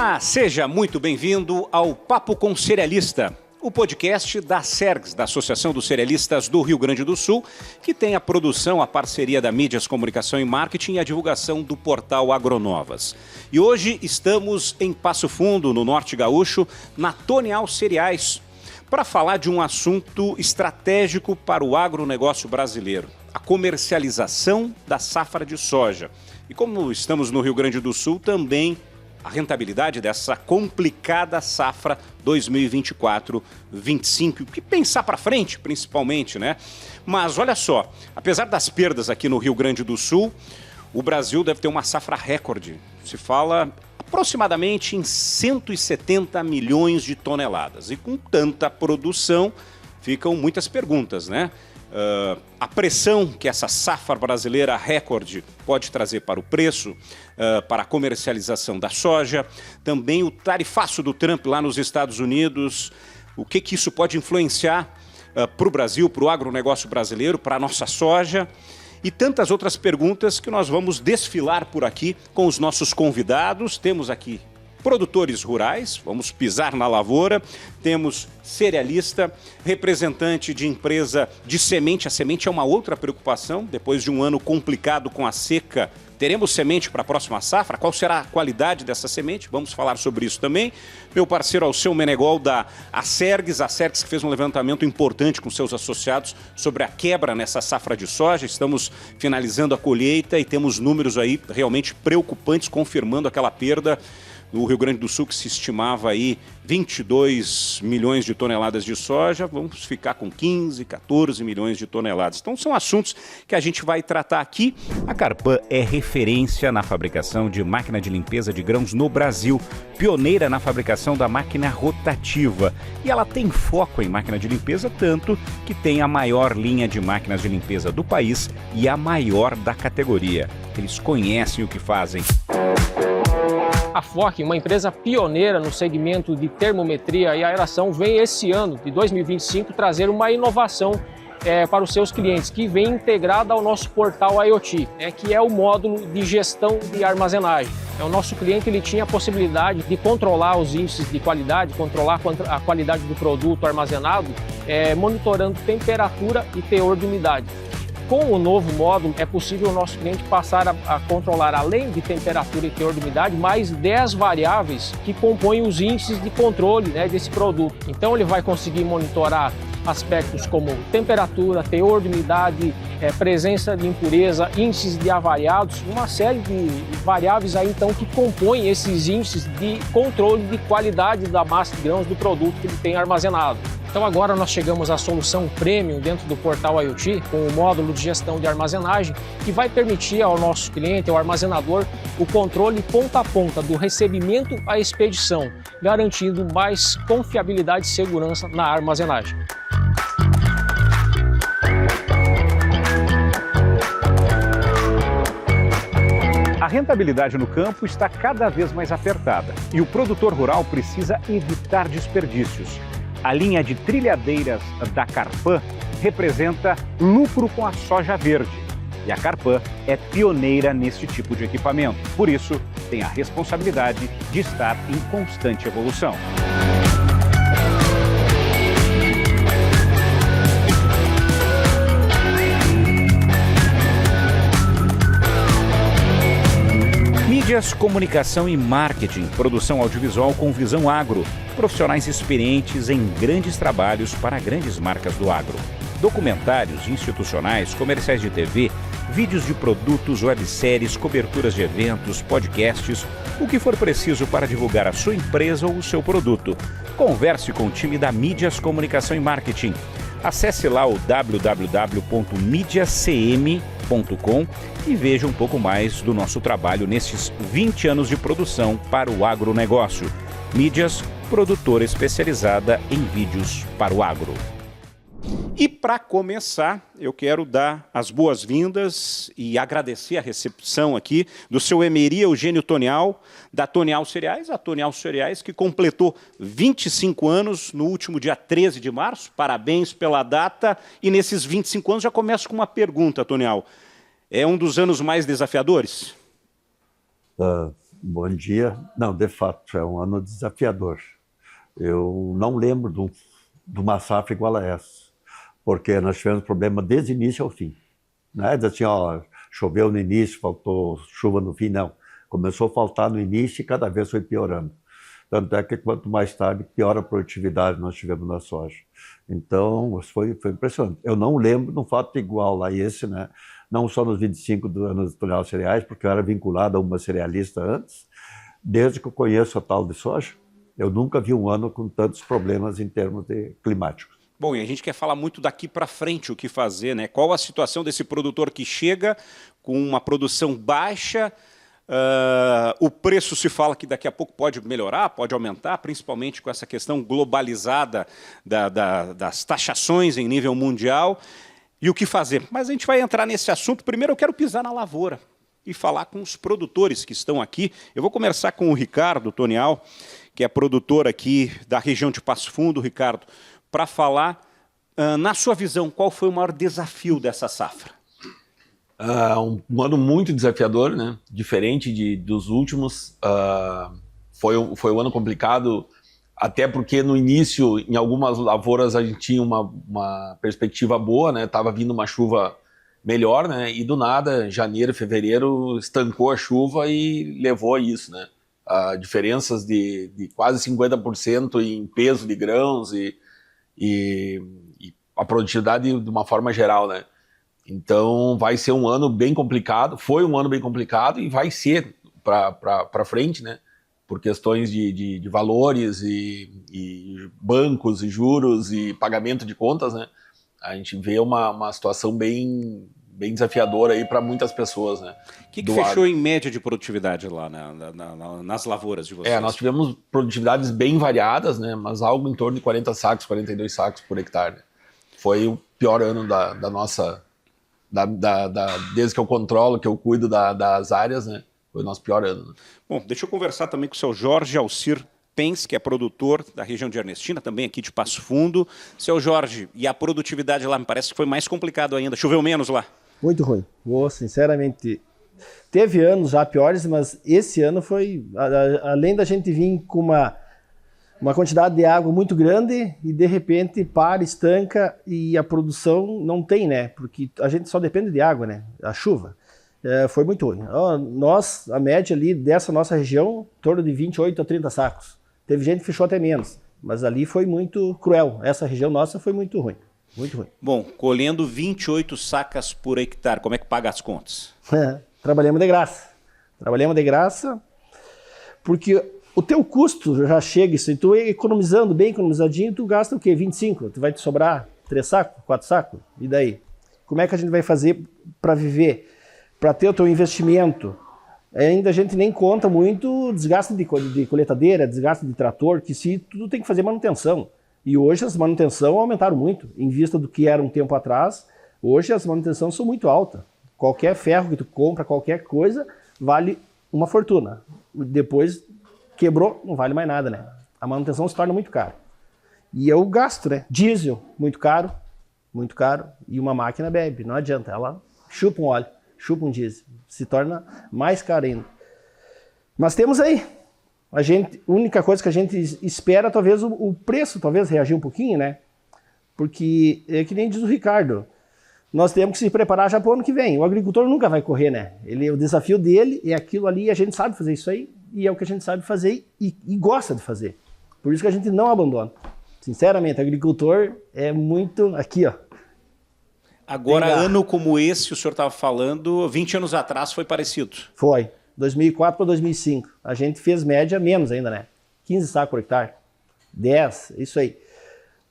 Olá, seja muito bem-vindo ao Papo com Cerealista, o podcast da Sergs, da Associação dos Cerealistas do Rio Grande do Sul, que tem a produção, a parceria da Mídias, Comunicação e Marketing e a divulgação do portal Agronovas. E hoje estamos em Passo Fundo, no Norte Gaúcho, na Tonial Cereais, para falar de um assunto estratégico para o agronegócio brasileiro, a comercialização da safra de soja. E como estamos no Rio Grande do Sul, também a rentabilidade dessa complicada safra 2024-25, que pensar para frente, principalmente, né? Mas olha só, apesar das perdas aqui no Rio Grande do Sul, o Brasil deve ter uma safra recorde. Se fala aproximadamente em 170 milhões de toneladas. E com tanta produção, ficam muitas perguntas, né? A pressão que essa safra brasileira recorde pode trazer para o preço, para a comercialização da soja, também o tarifaço do Trump lá nos Estados Unidos, o que isso pode influenciar para o Brasil, para o agronegócio brasileiro, para a nossa soja e tantas outras perguntas que nós vamos desfilar por aqui com os nossos convidados. Temos aqui produtores rurais, vamos pisar na lavoura, temos cerealista, representante de empresa de semente. A semente é uma outra preocupação, depois de um ano complicado com a seca, teremos semente para a próxima safra? Qual será a qualidade dessa semente? Vamos falar sobre isso também. Meu parceiro Alceu Menegol da Sergs que fez um levantamento importante com seus associados sobre a quebra nessa safra de soja. Estamos finalizando a colheita e temos números aí realmente preocupantes, confirmando aquela perda no Rio Grande do Sul, que se estimava aí 22 milhões de toneladas de soja, vamos ficar com 15, 14 milhões de toneladas. Então são assuntos que a gente vai tratar aqui. A Carpan é referência na fabricação de máquina de limpeza de grãos no Brasil, pioneira na fabricação da máquina rotativa. E ela tem foco em máquina de limpeza, tanto que tem a maior linha de máquinas de limpeza do país e a maior da categoria. Eles conhecem o que fazem. A FOC, uma empresa pioneira no segmento de termometria e aeração, vem esse ano, de 2025, trazer uma inovação para os seus clientes, que vem integrada ao nosso portal IoT, que é o módulo de gestão de armazenagem. O nosso cliente ele tinha a possibilidade de controlar os índices de qualidade, controlar a qualidade do produto armazenado, monitorando temperatura e teor de umidade. Com o novo módulo, é possível o nosso cliente passar a controlar, além de temperatura e teor de umidade, mais 10 variáveis que compõem os índices de controle desse produto. Então ele vai conseguir monitorar aspectos como temperatura, teor de umidade, presença de impureza, índices de avariados, uma série de variáveis aí então que compõem esses índices de controle de qualidade da massa de grãos do produto que ele tem armazenado. Então agora nós chegamos à solução Premium dentro do portal IoT, com o módulo de gestão de armazenagem, que vai permitir ao nosso cliente, ao armazenador, o controle ponta a ponta do recebimento à expedição, garantindo mais confiabilidade e segurança na armazenagem. A rentabilidade no campo está cada vez mais apertada e o produtor rural precisa evitar desperdícios. A linha de trilhadeiras da Carpan representa lucro com a soja verde. E a Carpan é pioneira nesse tipo de equipamento. Por isso, tem a responsabilidade de estar em constante evolução. Mídias, comunicação e marketing, produção audiovisual com visão agro, profissionais experientes em grandes trabalhos para grandes marcas do agro. Documentários institucionais, comerciais de TV, vídeos de produtos, webséries, coberturas de eventos, podcasts, o que for preciso para divulgar a sua empresa ou o seu produto. Converse com o time da Mídias, Comunicação e Marketing. Acesse lá o www.midiacm.com e veja um pouco mais do nosso trabalho nesses 20 anos de produção para o agronegócio. Mídias, produtora especializada em vídeos para o agro. E para começar, eu quero dar as boas-vindas e agradecer a recepção aqui do seu Emery Eugênio Tonial, da Tonial Cereais, a Tonial Cereais que completou 25 anos no último dia 13 de março. Parabéns pela data. E nesses 25 anos já começo com uma pergunta, Tonial. É um dos anos mais desafiadores? Bom dia. Não, de fato, é um ano desafiador. Eu não lembro de uma safra igual a essa, porque nós tivemos problema desde o início ao fim. Não é assim, ó, choveu no início, faltou chuva no fim, não. Começou a faltar no início e cada vez foi piorando. Tanto é que quanto mais tarde, pior a produtividade nós tivemos na soja. Então, foi impressionante. Eu não lembro de um fato igual a esse, né? Não só nos 25 anos do Tonel Cereais, porque eu era vinculado a uma cerealista antes, desde que eu conheço a tal de soja, eu nunca vi um ano com tantos problemas em termos climáticos. Bom, e a gente quer falar muito daqui para frente o que fazer, né? Qual a situação desse produtor que chega com uma produção baixa? O preço se fala que daqui a pouco pode melhorar, pode aumentar, principalmente com essa questão globalizada das taxações em nível mundial. E o que fazer? Mas a gente vai entrar nesse assunto. Primeiro eu quero pisar na lavoura e falar com os produtores que estão aqui. Eu vou começar com o Ricardo Tonial, que é produtor aqui da região de Passo Fundo. Ricardo, para falar, na sua visão, qual foi o maior desafio dessa safra? Um ano muito desafiador, né? Diferente dos últimos. Foi um ano complicado, até porque no início, em algumas lavouras, a gente tinha uma perspectiva boa, né? Tava vindo uma chuva melhor, né? E do nada, janeiro, fevereiro, estancou a chuva e levou a isso, né? Diferenças de quase 50% em peso de grãos e a produtividade de uma forma geral, né? Então vai ser um ano bem complicado, foi um ano bem complicado e vai ser para frente, né? Por questões de valores e bancos e juros e pagamento de contas, né? A gente vê uma situação bem desafiadora aí para muitas pessoas, né? O que fechou em média de produtividade lá nas lavouras de vocês? Nós tivemos produtividades bem variadas, né? Mas algo em torno de 40 sacos, 42 sacos por hectare. Né? Foi o pior ano da nossa... desde que eu controlo, que eu cuido das áreas, né? Foi o nosso pior ano. Né? Bom, deixa eu conversar também com o seu Jorge Alcir Pens, que é produtor da região de Ernestina, também aqui de Passo Fundo. Seu Jorge, e a produtividade lá me parece que foi mais complicado ainda. Choveu menos lá? Muito ruim. Sinceramente, teve anos já piores, mas esse ano foi, além da gente vir com uma quantidade de água muito grande e de repente estanca e a produção não tem, né? Porque a gente só depende de água, né? A chuva. Foi muito ruim. A média ali dessa nossa região, em torno de 28 a 30 sacos. Teve gente que fechou até menos, mas ali foi muito cruel. Essa região nossa foi muito ruim. Muito ruim. Bom, colhendo 28 sacas por hectare, como é que paga as contas? Trabalhamos de graça. Trabalhamos de graça porque o teu custo já chega, se tu economizando bem economizadinho, tu gasta o quê? 25? Tu vai te sobrar 3 sacos, 4 sacos? E daí? Como é que a gente vai fazer para viver? Para ter o teu investimento? Ainda a gente nem conta muito desgaste de coletadeira, desgaste de trator, que se tudo tem que fazer manutenção. E hoje as manutenções aumentaram muito, em vista do que era um tempo atrás. Hoje as manutenções são muito altas. Qualquer ferro que tu compra, qualquer coisa, vale uma fortuna. Depois quebrou, não vale mais nada, né? A manutenção se torna muito cara. E é o gasto, né? Diesel, muito caro, e uma máquina bebe, não adianta, ela chupa um óleo, chupa um diesel, se torna mais caro ainda. Mas temos aí, a única coisa que a gente espera, talvez o preço, talvez reagir um pouquinho, né? Porque é que nem diz o Ricardo, nós temos que se preparar já para o ano que vem. O agricultor nunca vai correr, né? O desafio dele é aquilo ali, e a gente sabe fazer isso aí, e é o que a gente sabe fazer e gosta de fazer. Por isso que a gente não abandona. Sinceramente, agricultor é muito... Aqui, ó. Agora, ano como esse, o senhor estava falando, 20 anos atrás foi parecido? Foi. 2004 para 2005. A gente fez média menos ainda, né? 15 sacos por hectare. 10, isso aí.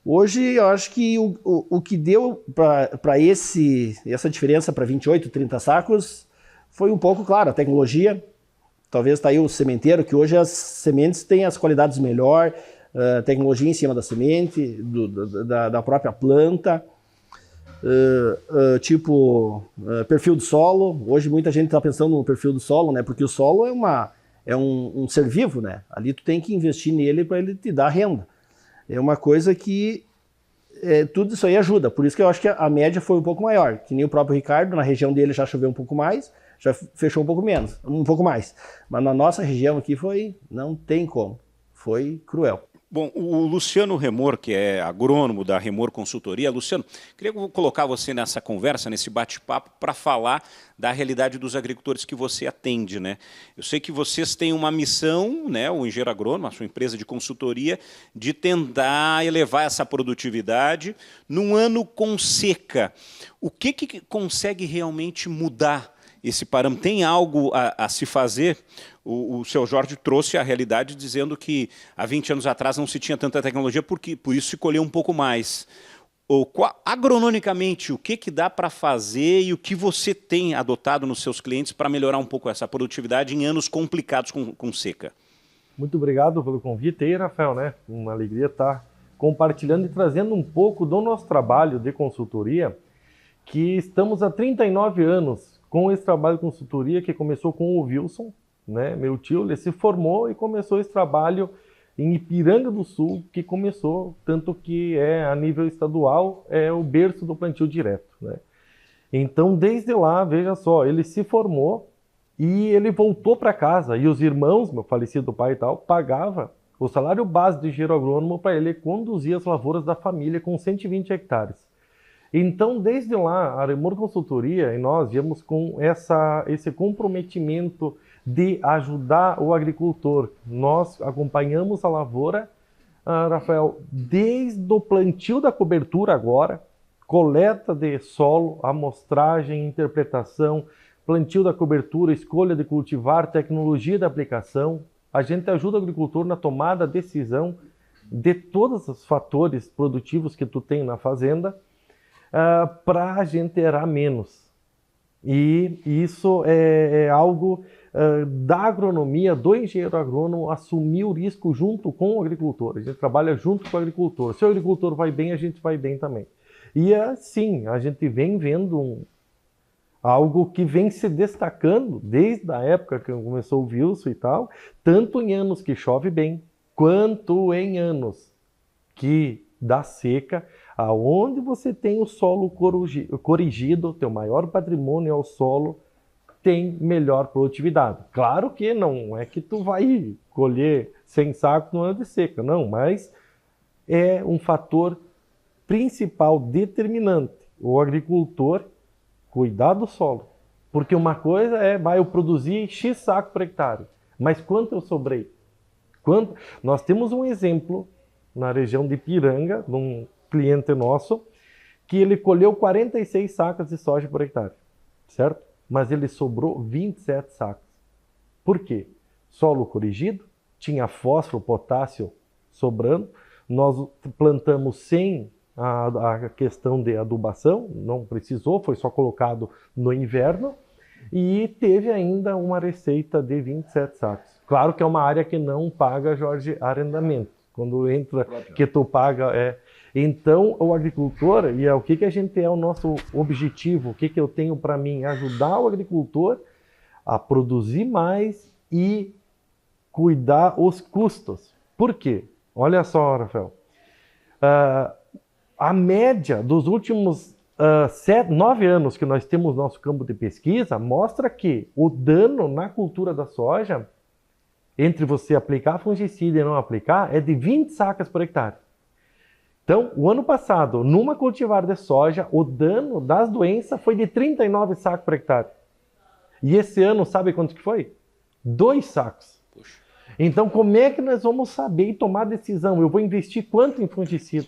Hoje, eu acho que o que deu para essa diferença para 28, 30 sacos foi um pouco, claro, a tecnologia. Talvez está aí o sementeiro, que hoje as sementes têm as qualidades melhor, tecnologia em cima da semente, da própria planta, perfil do solo. Hoje muita gente está pensando no perfil do solo, né? Porque o solo é um ser vivo, né? Ali tu tem que investir nele para ele te dar renda. É uma coisa que tudo isso aí ajuda. Por isso que eu acho que a média foi um pouco maior. Que nem o próprio Ricardo, na região dele já choveu um pouco mais. já fechou um pouco menos, um pouco mais. Mas na nossa região aqui não tem como, foi cruel. Bom, o Luciano Remor, que é agrônomo da Remor Consultoria. Luciano, queria colocar você nessa conversa, nesse bate-papo, para falar da realidade dos agricultores que você atende, né? Eu sei que vocês têm uma missão, né, o Engenheiro Agrônomo, a sua empresa de consultoria, de tentar elevar essa produtividade num ano com seca. O que consegue realmente mudar esse parâmetro? Tem algo a se fazer? O seu Jorge trouxe a realidade dizendo que há 20 anos atrás não se tinha tanta tecnologia, por isso se colheu um pouco mais. Agronomicamente, o que dá para fazer e o que você tem adotado nos seus clientes para melhorar um pouco essa produtividade em anos complicados com seca? Muito obrigado pelo convite aí, Rafael, né? Uma alegria estar compartilhando e trazendo um pouco do nosso trabalho de consultoria, que estamos há 39 anos com esse trabalho de consultoria que começou com o Wilson, né? Meu tio, ele se formou e começou esse trabalho em Ipiranga do Sul, que começou, tanto que a nível estadual, é o berço do plantio direto, né? Então, desde lá, veja só, ele se formou e ele voltou para casa, e os irmãos, meu falecido pai e tal, pagava o salário base de engenheiro agrônomo para ele conduzir as lavouras da família com 120 hectares. Então, desde lá, a Remor Consultoria e nós viemos com esse comprometimento de ajudar o agricultor. Nós acompanhamos a lavoura, Rafael, desde o plantio da cobertura agora, coleta de solo, amostragem, interpretação, plantio da cobertura, escolha de cultivar, tecnologia da aplicação. A gente ajuda o agricultor na tomada da decisão de todos os fatores produtivos que tu tem na fazenda, para a gente errar menos. E isso é algo da agronomia, do engenheiro agrônomo, assumir o risco junto com o agricultor. A gente trabalha junto com o agricultor. Se o agricultor vai bem, a gente vai bem também. E assim, a gente vem vendo algo que vem se destacando desde a época que começou o Wilson e tal, tanto em anos que chove bem, quanto em anos que dá seca, aonde você tem o solo corrigido, teu maior patrimônio é o solo, tem melhor produtividade. Claro que não é que tu vai colher 100 sacos no ano de seca, não, mas é um fator principal determinante. O agricultor cuidar do solo, porque uma coisa eu produzir X saco por hectare, mas quanto eu sobrei? Nós temos um exemplo na região de Ipiranga, de um cliente nosso, que ele colheu 46 sacas de soja por hectare, certo? Mas ele sobrou 27 sacos. Por quê? Solo corrigido, tinha fósforo, potássio sobrando, nós plantamos sem a questão de adubação, não precisou, foi só colocado no inverno, e teve ainda uma receita de 27 sacos. Claro que é uma área que não paga, Jorge, arrendamento. Quando entra, que tu paga, Então, o agricultor, e o que a gente o nosso objetivo, o que eu tenho para mim? Ajudar o agricultor a produzir mais e cuidar os custos. Por quê? Olha só, Rafael. A média dos últimos 9 anos que nós temos nosso campo de pesquisa mostra que o dano na cultura da soja, entre você aplicar fungicida e não aplicar, é de 20 sacas por hectare. Então, o ano passado, numa cultivar de soja, o dano das doenças foi de 39 sacos por hectare. E esse ano, sabe quanto que foi? 2 sacos. Puxa. Então, como é que nós vamos saber e tomar decisão? Eu vou investir quanto em fungicida?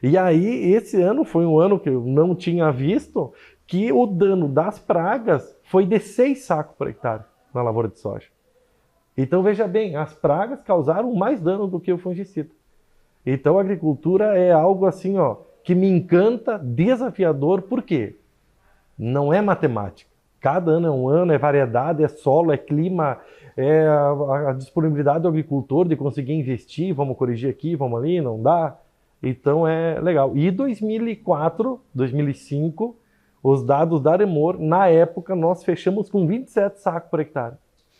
E aí, esse ano foi um ano que eu não tinha visto, que o dano das pragas foi de 6 sacos por hectare na lavoura de soja. Então, veja bem, as pragas causaram mais dano do que o fungicida. Então, a agricultura é algo assim, que me encanta, desafiador, por quê? Não é matemática. Cada ano é um ano, é variedade, é solo, é clima, é a disponibilidade do agricultor de conseguir investir, vamos corrigir aqui, vamos ali, não dá. Então, é legal. E 2004, 2005, os dados da Remor, na época, nós fechamos com 27 sacos por hectare.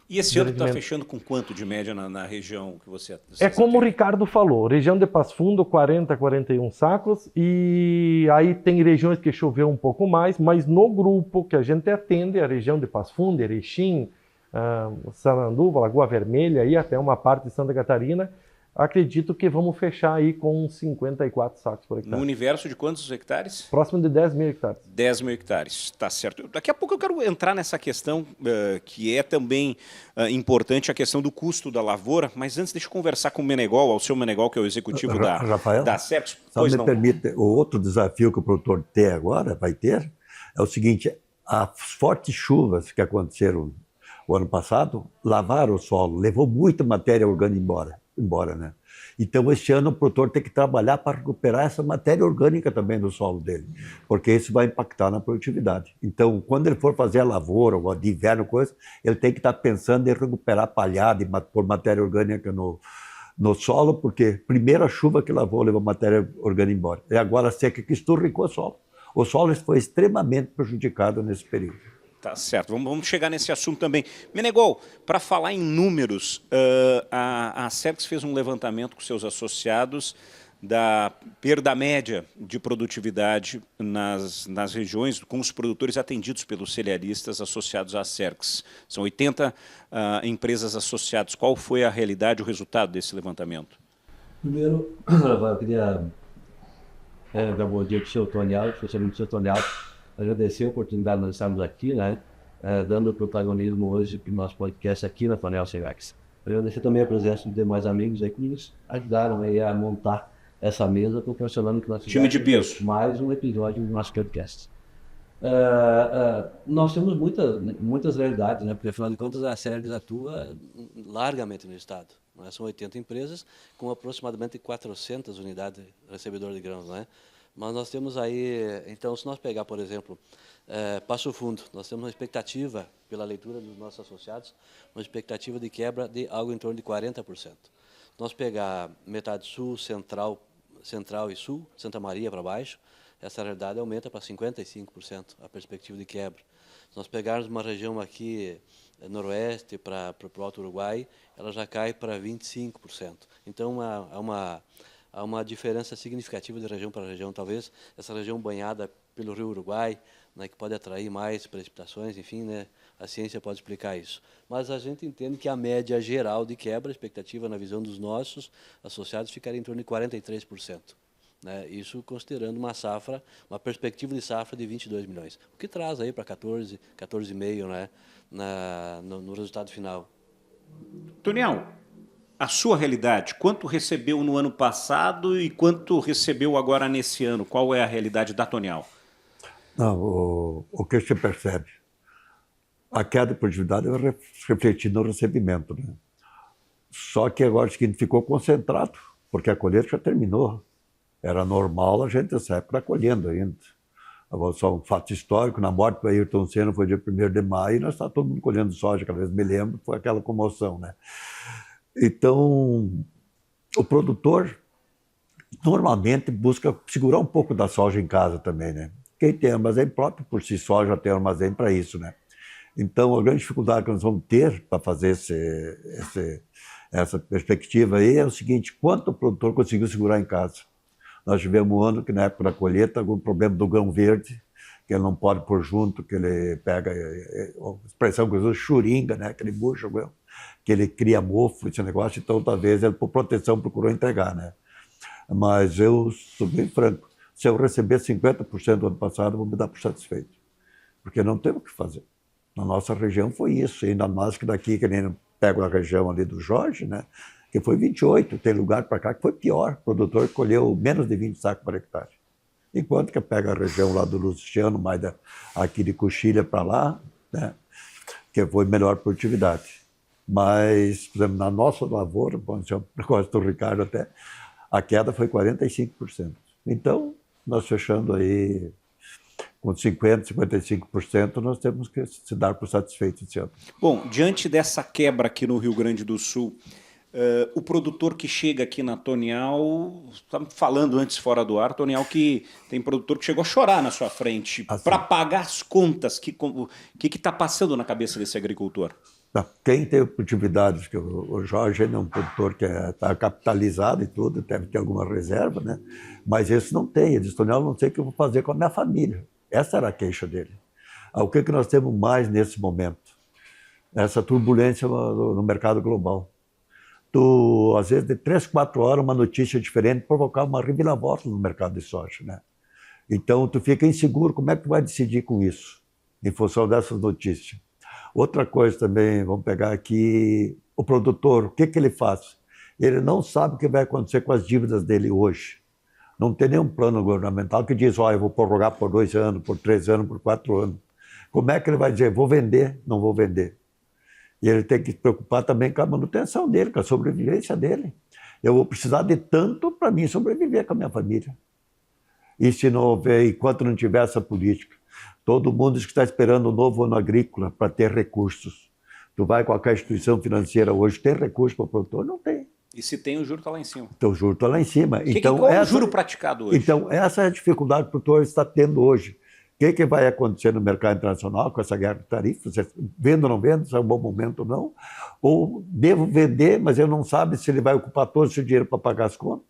E esse ano está fechando com quanto de média na região que você É como o Ricardo falou, região de Passo Fundo, 40, 41 sacos, e aí tem regiões que choveu um pouco mais, mas no grupo que a gente atende, a região de Passo Fundo, Erechim, Sananduva, Lagoa Vermelha e até uma parte de Santa Catarina, acredito que vamos fechar aí com 54 sacos por hectare. No universo de quantos hectares? Próximo de 10 mil hectares. 10 mil hectares, tá certo. Daqui a pouco eu quero entrar nessa questão que é também importante, a questão do custo da lavoura, mas antes deixa eu conversar com o Menegol, ao seu Menegol, que é o executivo Rafael, da Cerx. Só me permite, o outro desafio que o produtor tem agora, vai ter, é o seguinte, as fortes chuvas que aconteceram o ano passado, lavaram o solo, levou muita matéria orgânica embora, né? Então, este ano o produtor tem que trabalhar para recuperar essa matéria orgânica também do solo dele, porque isso vai impactar na produtividade. Então, quando ele for fazer a lavoura, ou de inverno, coisa, ele tem que estar pensando em recuperar palhada e pôr matéria orgânica no solo, porque primeiro a chuva que lavou levou a matéria orgânica embora. E agora a seca que esturricou o solo. O solo foi extremamente prejudicado nesse período. Tá certo, vamos chegar nesse assunto também. Menegol, para falar em números, a Cerx fez um levantamento com seus associados da perda média de produtividade nas regiões com os produtores atendidos pelos cerealistas associados à Cerx. São 80 empresas associadas. Qual foi a realidade, o resultado desse levantamento? Primeiro, eu queria dar bom dia para o seu Tonial, especialmente o seu Tonial, agradecer a oportunidade de nós estarmos aqui, né, dando protagonismo hoje para o nosso podcast aqui na Tonel Cerx. Agradecer também a presença de demais amigos aí que nos ajudaram aí a montar essa mesa, proporcionando que nós time de peso. Mais um episódio do nosso podcast. Nós temos muitas realidades, né, porque afinal de contas a Cerx atua largamente no estado. Né? São 80 empresas com aproximadamente 400 unidades recebedoras de grãos, né? Mas nós temos aí, então, se nós pegar, por exemplo, Passo Fundo, nós temos uma expectativa, pela leitura dos nossos associados, uma expectativa de quebra de algo em torno de 40%. Se nós pegar metade sul, central e sul, Santa Maria para baixo, essa realidade aumenta para 55% a perspectiva de quebra. Se nós pegarmos uma região aqui, noroeste, para o Alto Uruguai, ela já cai para 25%. Então, há uma diferença significativa de região para região. Talvez essa região banhada pelo Rio Uruguai, né, que pode atrair mais precipitações, enfim, né, a ciência pode explicar isso. Mas a gente entende que a média geral de quebra, a expectativa na visão dos nossos associados, ficaria em torno de 43%. Né, isso considerando uma safra, uma perspectiva de safra de 22 milhões, o que traz aí para 14,5, né, no resultado final. Toniel, a sua realidade, quanto recebeu no ano passado e quanto recebeu agora nesse ano? Qual é a realidade da Tonial? Não, o que se percebe? A queda de produtividade vai refletir no recebimento, né? Só que agora o seguinte, ficou concentrado, porque a colheita já terminou. Era normal a gente nessa época colhendo ainda. Só um fato histórico, na morte do Ayrton Senna foi dia 1º de maio e nós estávamos todo mundo colhendo soja, cada vez me lembro, foi aquela comoção, né? Então, o produtor normalmente busca segurar um pouco da soja em casa também, né? Quem tem armazém próprio, por si só, já tem armazém para isso, né? Então, a grande dificuldade que nós vamos ter para fazer essa perspectiva aí é o seguinte, quanto o produtor conseguiu segurar em casa? Nós tivemos um ano que, na época da colheita, algum problema do grão verde, que ele não pode pôr junto, que ele pega, a expressão que eu uso, churinga, né? Aquele bucho, que ele cria mofo, esse negócio, então talvez ele, por proteção, procurou entregar, né? Mas eu sou bem franco, se eu receber 50% do ano passado, eu vou me dar por satisfeito, porque não temos o que fazer. Na nossa região foi isso, ainda mais que daqui, que nem pego a região ali do Jorge, né? Que foi 28, tem lugar para cá que foi pior, o produtor colheu menos de 20 sacos por hectare. Enquanto que pega a região lá do Luciano, mais aqui de Coxilha para lá, né? Que foi melhor produtividade. Mas, por exemplo, na nossa lavoura, bom, esse é um negócio do Ricardo até, a queda foi 45%. Então, nós fechando aí com 50%, 55%, nós temos que se dar por satisfeito esse ano. Bom, diante dessa quebra aqui no Rio Grande do Sul, o produtor que chega aqui na Tonial, estamos falando antes fora do ar, Tonial, que tem produtor que chegou a chorar na sua frente para pagar as contas. O que está passando na cabeça desse agricultor? Quem tem oportunidades, que o Jorge é um produtor que está capitalizado e tudo, deve ter alguma reserva, né? Mas esse não tem. Ele diz, Tonel, não sei o que eu vou fazer com a minha família. Essa era a queixa dele. O que nós temos mais nesse momento? Essa turbulência no mercado global. Às vezes, de 3, 4 horas, uma notícia diferente provocava uma reviravolta no mercado de soja, né? Então, tu fica inseguro, como é que tu vai decidir com isso, em função dessas notícias? Outra coisa também, vamos pegar aqui, o produtor, o que ele faz? Ele não sabe o que vai acontecer com as dívidas dele hoje. Não tem nenhum plano governamental que diz, eu vou prorrogar por 2 anos, por 3 anos, por 4 anos. Como é que ele vai dizer, vou vender, não vou vender? E ele tem que se preocupar também com a manutenção dele, com a sobrevivência dele. Eu vou precisar de tanto para mim sobreviver com a minha família. E se não houver, enquanto não tiver essa política, todo mundo diz que está esperando um novo ano agrícola para ter recursos. Tu vai com qualquer instituição financeira hoje, tem recurso para o produtor? Não tem. E se tem, o juro está lá em cima. Então o juro está lá em cima. Qual é o juro praticado hoje? Então essa é a dificuldade que o produtor está tendo hoje. O que vai acontecer no mercado internacional com essa guerra de tarifas? Vendo ou não vendo, se é um bom momento ou não? Ou devo vender, mas eu não sabe se ele vai ocupar todo o seu dinheiro para pagar as contas?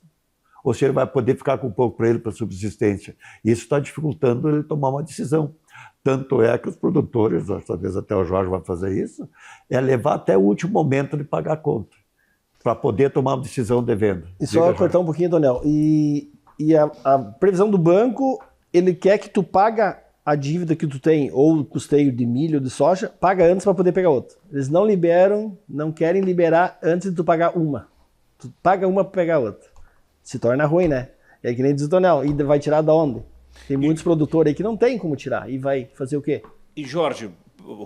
Ou se ele vai poder ficar com pouco para ele, para subsistência? Isso está dificultando ele tomar uma decisão. Tanto é que os produtores, talvez até o Jorge vai fazer isso, é levar até o último momento de pagar a conta, para poder tomar uma decisão de venda. E só cortar um pouquinho, Tonel, e a previsão do banco, ele quer que tu paga a dívida que tu tem, ou o custeio de milho, de soja, paga antes para poder pegar outra. Eles não liberam, não querem liberar antes de tu pagar uma. Tu paga uma para pegar outra. Se torna ruim, né? É que nem diz o Tonel, e vai tirar da onde? Tem muitos produtores aí que não tem como tirar, e vai fazer o quê? E Jorge,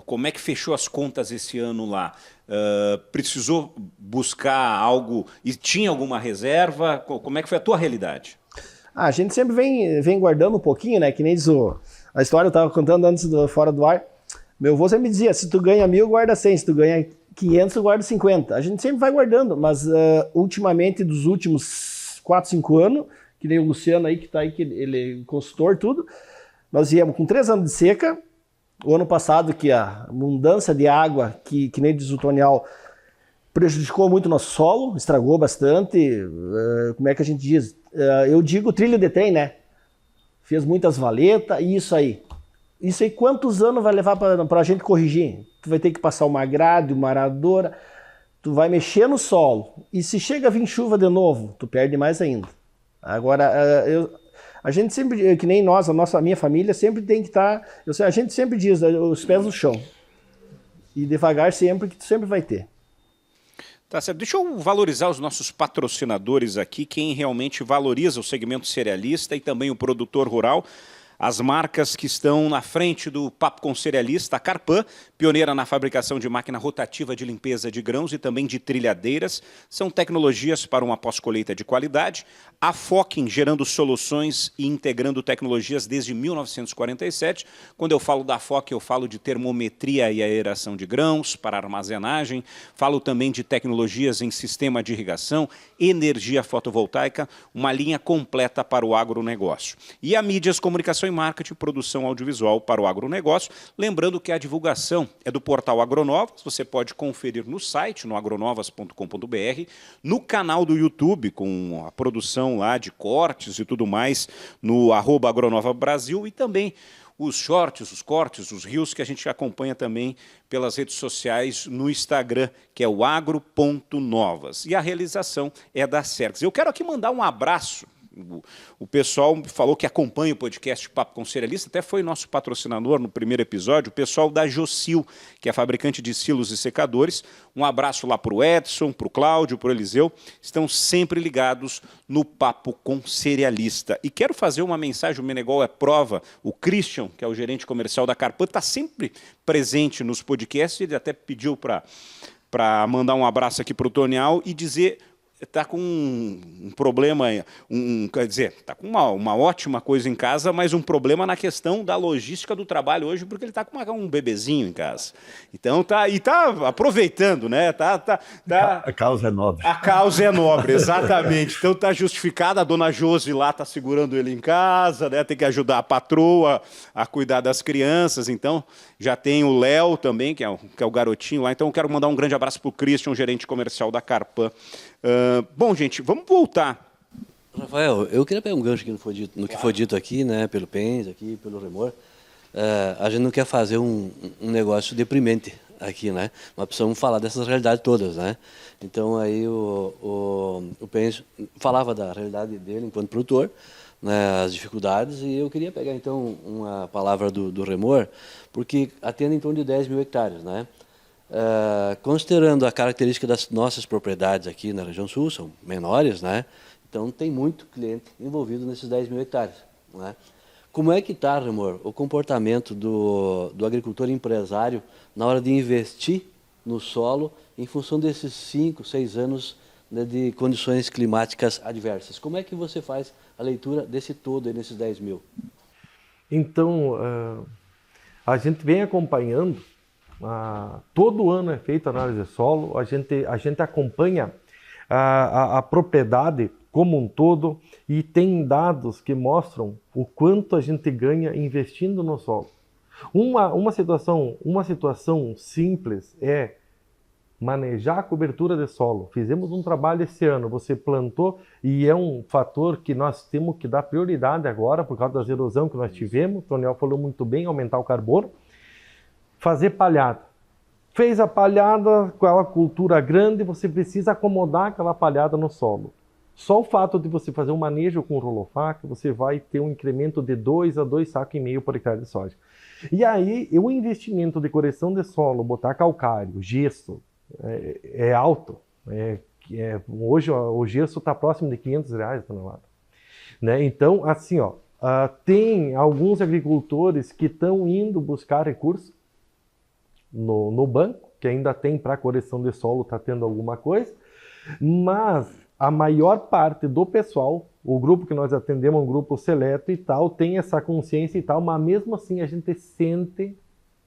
como é que fechou as contas esse ano lá? Precisou buscar algo e tinha alguma reserva? Como é que foi a tua realidade? A gente sempre vem guardando um pouquinho, né? Que nem diz a história, eu estava contando antes fora do ar. Meu avô sempre me dizia, se tu ganha 1.000, guarda 100. Se tu ganha 500, tu guarda 50. A gente sempre vai guardando, mas ultimamente, dos últimos 4, 5 anos, que nem o Luciano aí, que está aí, que ele é consultor, tudo, nós íamos com 3 anos de seca. O ano passado, que a abundância de água, que nem diz o Tonel, prejudicou muito o nosso solo, estragou bastante. Como é que a gente diz? Eu digo trilho de trem, né? Fez muitas valetas, e isso aí. Isso aí, quantos anos vai levar para a gente corrigir? Tu vai ter que passar uma grade, uma aradora, tu vai mexer no solo. E se chega a vir chuva de novo, tu perde mais ainda. Agora, a gente sempre, que nem nós, a minha família, sempre tem que estar... a gente sempre diz, os pés no chão. E devagar sempre, que tu sempre vai ter. Tá certo. Deixa eu valorizar os nossos patrocinadores aqui, quem realmente valoriza o segmento cerealista e também o produtor rural. As marcas que estão na frente do Papo com Cerealista, a Carpan, pioneira na fabricação de máquina rotativa de limpeza de grãos e também de trilhadeiras, são tecnologias para uma pós-colheita de qualidade. A Fokin, gerando soluções e integrando tecnologias desde 1947. Quando eu falo da Fokin, eu falo de termometria e aeração de grãos para armazenagem, falo também de tecnologias em sistema de irrigação, energia fotovoltaica, uma linha completa para o agronegócio. E a Mídias, Comunicação e Marketing, produção audiovisual para o agronegócio. Lembrando que a divulgação é do portal Agronovas, você pode conferir no site, no agronovas.com.br, no canal do YouTube, com a produção lá de cortes e tudo mais, no @agronovabrasil, e também os shorts, os cortes, os reels que a gente acompanha também pelas redes sociais no Instagram, que é o agro.novas. E a realização é da Cerques. Eu quero aqui mandar um abraço. O pessoal falou que acompanha o podcast Papo com Cerealista, até foi nosso patrocinador no primeiro episódio, o pessoal da Jocil, que é fabricante de silos e secadores. Um abraço lá para o Edson, para o Cláudio, para o Eliseu. Estão sempre ligados no Papo com Cerealista. E quero fazer uma mensagem, o Menegol é prova. O Christian, que é o gerente comercial da Carpan, está sempre presente nos podcasts. Ele até pediu para mandar um abraço aqui para o Tonel e dizer... está com um problema, quer dizer, está com uma ótima coisa em casa, mas um problema na questão da logística do trabalho hoje, porque ele está com um bebezinho em casa. Então está aproveitando, né? A causa é nobre. A causa é nobre, exatamente. Então está justificada, a dona Josi lá está segurando ele em casa, né? Tem que ajudar a patroa a cuidar das crianças. Então já tem o Léo também, que é o garotinho lá. Então eu quero mandar um grande abraço para o Christian, gerente comercial da Carpan. Bom, gente, vamos voltar. Rafael, eu queria pegar um gancho no que foi dito aqui, né, pelo PENS, aqui, pelo Remor. A gente não quer fazer um negócio deprimente aqui, né? Mas precisamos falar dessas realidades todas, né? Então, aí o PENS falava da realidade dele enquanto produtor, né, as dificuldades, e eu queria pegar, então, uma palavra do Remor, porque atende em torno de 10 mil hectares, né? Considerando a característica das nossas propriedades aqui na região sul, são menores, né? Então tem muito cliente envolvido nesses 10 mil hectares, né? Como é que está, Remor, o comportamento do agricultor empresário na hora de investir no solo em função desses 5, 6 anos, né, de condições climáticas adversas? Como é que você faz a leitura desse todo aí, nesses 10 mil? Então, a gente vem acompanhando. Todo ano é feita análise de solo, a gente acompanha a propriedade como um todo e tem dados que mostram o quanto a gente ganha investindo no solo. Uma situação simples é manejar a cobertura de solo. Fizemos um trabalho esse ano, você plantou, e é um fator que nós temos que dar prioridade agora por causa da erosão que nós tivemos. O Toniel falou muito bem, aumentar o carbono. Fazer palhada. Fez a palhada, aquela cultura grande, você precisa acomodar aquela palhada no solo. Só o fato de você fazer um manejo com rolofaca, você vai ter um incremento de 2 a 2,5 sacos por hectare de soja. E aí, o investimento de correção de solo, botar calcário, gesso, é alto. Hoje o gesso está próximo de R$500 a tonelada. Né? Então, assim, tem alguns agricultores que estão indo buscar recursos no banco, que ainda tem para correção de solo, está tendo alguma coisa, mas a maior parte do pessoal, o grupo que nós atendemos é um grupo seleto e tal, tem essa consciência e tal, mas mesmo assim a gente sente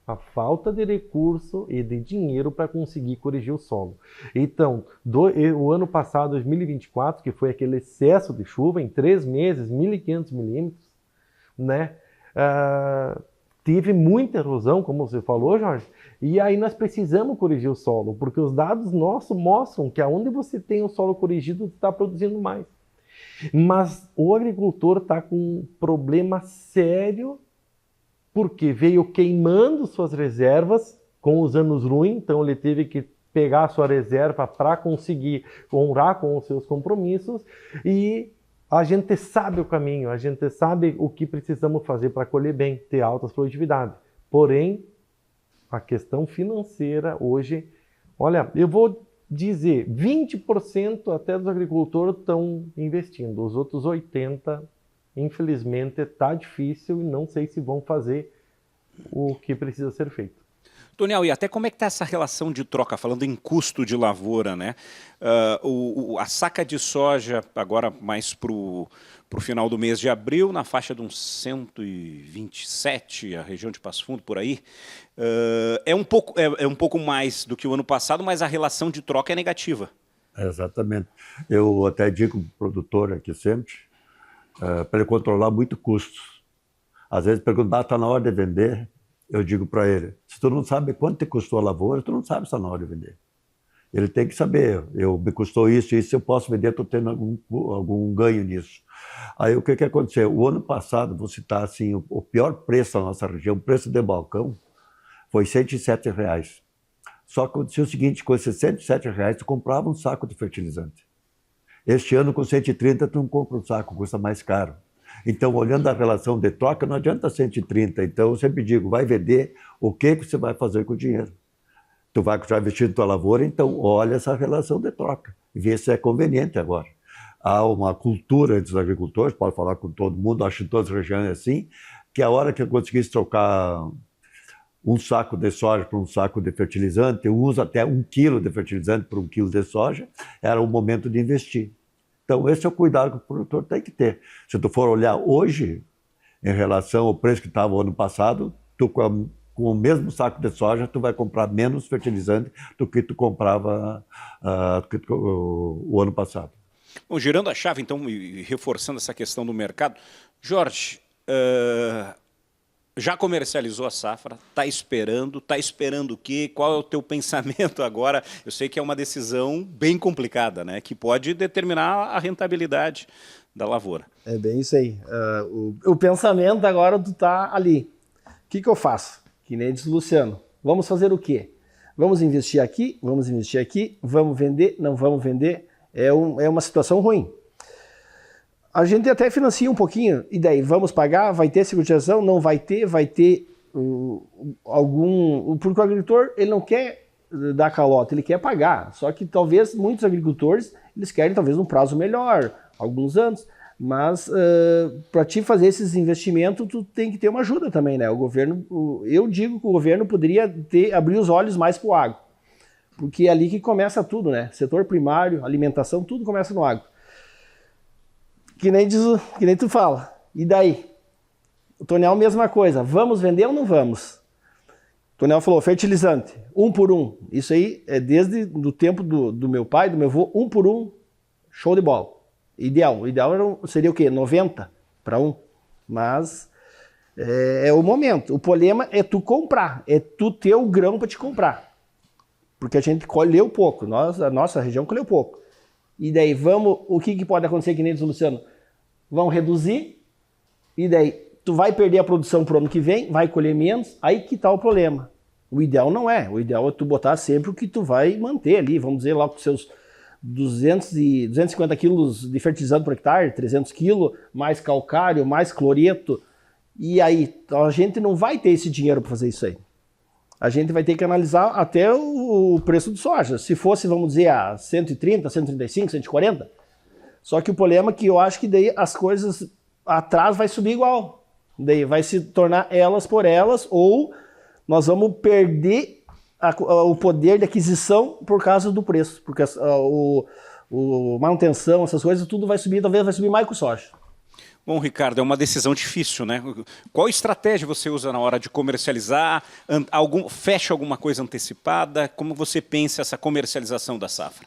a falta de recurso e de dinheiro para conseguir corrigir o solo. Então, o ano passado, 2024, que foi aquele excesso de chuva, em 3 meses, 1.500 milímetros, né? Teve muita erosão, como você falou, Jorge, e aí nós precisamos corrigir o solo, porque os dados nossos mostram que aonde você tem o solo corrigido, está produzindo mais. Mas o agricultor está com um problema sério, porque veio queimando suas reservas com os anos ruins, então ele teve que pegar a sua reserva para conseguir honrar com os seus compromissos, e a gente sabe o caminho, a gente sabe o que precisamos fazer para colher bem, ter altas produtividades. Porém, a questão financeira hoje, olha, eu vou dizer, 20% até dos agricultores estão investindo, os outros 80%, infelizmente, está difícil e não sei se vão fazer o que precisa ser feito. Toniel, e até como é que está essa relação de troca, falando em custo de lavoura, né? A saca de soja, agora mais para o final do mês de abril, na faixa de uns 127, a região de Passo Fundo, por aí, é um pouco mais do que o ano passado, mas a relação de troca é negativa. Exatamente. Eu até digo para o produtor aqui sempre, para ele controlar muito custos. Às vezes perguntar, está na hora de vender? Eu digo para ele, se tu não sabe quanto te custou a lavoura, tu não sabe se está na hora de vender. Ele tem que saber, me custou isso, eu posso vender, estou tendo algum ganho nisso. Aí o que aconteceu? O ano passado, vou citar assim, o pior preço da nossa região, o preço de balcão, foi R$107. Só que aconteceu o seguinte, com esses R$107, tu comprava um saco de fertilizante. Este ano, com 130, tu não compra um saco, custa mais caro. Então, olhando a relação de troca, não adianta 130. Então, eu sempre digo, vai vender, o que você vai fazer com o dinheiro? Tu vai continuar investindo na tua lavoura, então olha essa relação de troca e vê se é conveniente agora. Há uma cultura entre os agricultores, pode falar com todo mundo, acho que em todas as regiões é assim, que a hora que eu conseguisse trocar um saco de soja para um saco de fertilizante, usa até 1 quilo de fertilizante para 1 quilo de soja, era o momento de investir. Então, esse é o cuidado que o produtor tem que ter. Se tu for olhar hoje, em relação ao preço que estava o ano passado, tu com o mesmo saco de soja, tu vai comprar menos fertilizante do que tu comprava o ano passado. Bom, girando a chave, então, e reforçando essa questão do mercado, Jorge, já comercializou a safra? Está esperando o quê? Qual é o teu pensamento agora? Eu sei que é uma decisão bem complicada, né? Que pode determinar a rentabilidade da lavoura. É bem isso aí. O pensamento agora tu tá ali. O que eu faço? Que nem disse o Luciano. Vamos fazer o quê? Vamos investir aqui? Vamos investir aqui? Vamos vender? Não vamos vender? É uma situação ruim. A gente até financia um pouquinho, e daí, vamos pagar? Vai ter securitização? Não vai ter? Vai ter algum... Porque o agricultor, ele não quer dar calota, ele quer pagar. Só que talvez muitos agricultores, eles querem talvez um prazo melhor, alguns anos, mas para te fazer esses investimentos, tu tem que ter uma ajuda também, né? O governo, eu digo que o governo poderia abrir os olhos mais para o agro, porque é ali que começa tudo, né? Setor primário, alimentação, tudo começa no agro. Que nem tu fala. E daí? O Tonel, mesma coisa. Vamos vender ou não vamos? O Tonel falou, fertilizante, 1 por 1. Isso aí é desde o tempo do meu pai, do meu avô, 1 por 1, show de bola. Ideal. O ideal seria o quê? 90 para 1. Mas é o momento. O problema é tu comprar. É tu ter o grão para te comprar. Porque a gente colheu pouco. A nossa região colheu pouco. E daí, o que pode acontecer, que nem diz o Luciano? Vão reduzir, e daí, tu vai perder a produção pro ano que vem, vai colher menos, aí que tá o problema. O ideal não é, o ideal é tu botar sempre o que tu vai manter ali, vamos dizer lá com seus 250 quilos de fertilizante por hectare, 300 quilos, mais calcário, mais cloreto, e aí, a gente não vai ter esse dinheiro para fazer isso aí. A gente vai ter que analisar até o preço do soja. Se fosse, vamos dizer, a 130, 135, 140. Só que o problema é que eu acho que daí as coisas atrás vai subir igual. Daí vai se tornar elas por elas, ou nós vamos perder o poder de aquisição por causa do preço. Porque manutenção, essas coisas, tudo vai subir, talvez vai subir mais que o soja. Bom, Ricardo, é uma decisão difícil, né? Qual estratégia você usa na hora de comercializar? Fecha alguma coisa antecipada? Como você pensa essa comercialização da safra?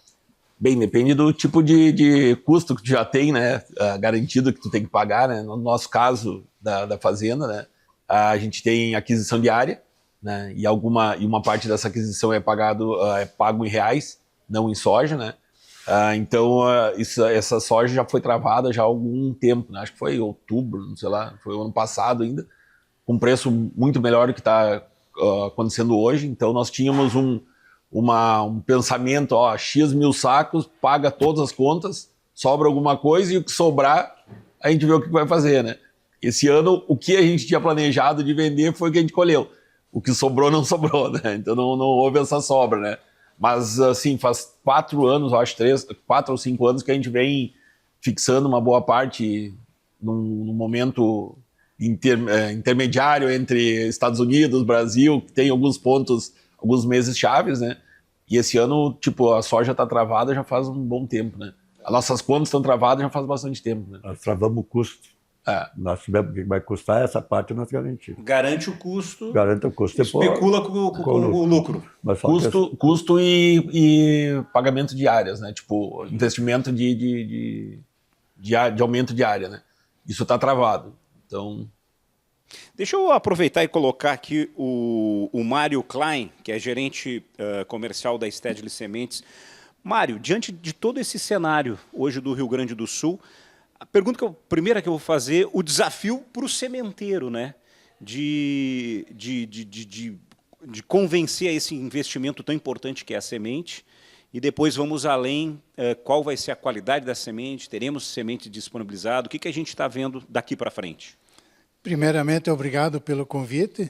Bem, depende do tipo de custo que tu já tem, né? Garantido que tu tem que pagar, né? No nosso caso da fazenda, né? A gente tem aquisição diária, né? E uma parte dessa aquisição é pago em reais, não em soja, né? Então, essa soja já foi travada já há algum tempo, né? Acho que foi outubro, não sei lá, foi o ano passado ainda, com um preço muito melhor do que está acontecendo hoje. Então, nós tínhamos um pensamento, X mil sacos, paga todas as contas, sobra alguma coisa e o que sobrar, a gente vê o que vai fazer, né? Esse ano, o que a gente tinha planejado de vender foi o que a gente colheu. O que sobrou, não sobrou, né? Então, não houve essa sobra, né? Mas, assim, faz 4 anos, acho 4 ou 5 anos que a gente vem fixando uma boa parte num momento intermediário entre Estados Unidos, Brasil, que tem alguns pontos, alguns meses chaves, né? E esse ano, tipo, a soja está travada já faz um bom tempo, né? As nossas contas estão travadas já faz bastante tempo, né? Nós travamos o custo. Nós sabemos o que vai custar, essa parte nós garantimos. Garante o custo. Garante o custo. Especula com o lucro. Custo e pagamento de áreas, né? Tipo, investimento de aumento de área, né? Isso está travado. Então... Deixa eu aproveitar e colocar aqui o Mário Klein, que é gerente comercial da Stedley Sementes. Mário, diante de todo esse cenário hoje do Rio Grande do Sul, a primeira que eu vou fazer, o desafio para o sementeiro, né? De convencer a esse investimento tão importante que é a semente. E depois vamos além, qual vai ser a qualidade da semente, teremos semente disponibilizada, o que a gente está vendo daqui para frente? Primeiramente, obrigado pelo convite.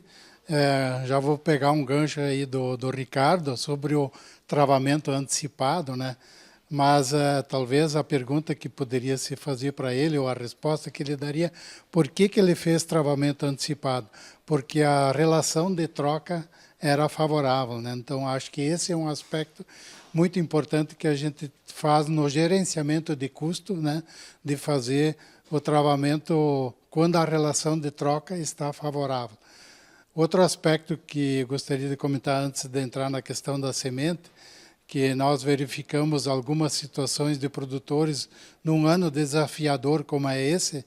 Já vou pegar um gancho aí do Ricardo sobre o travamento antecipado, né? mas talvez a pergunta que poderia se fazer para ele, ou a resposta que ele daria, por que ele fez travamento antecipado? Porque a relação de troca era favorável, né? Então, acho que esse é um aspecto muito importante que a gente faz no gerenciamento de custo, né? De fazer o travamento quando a relação de troca está favorável. Outro aspecto que gostaria de comentar antes de entrar na questão da semente, que nós verificamos algumas situações de produtores num ano desafiador como é esse,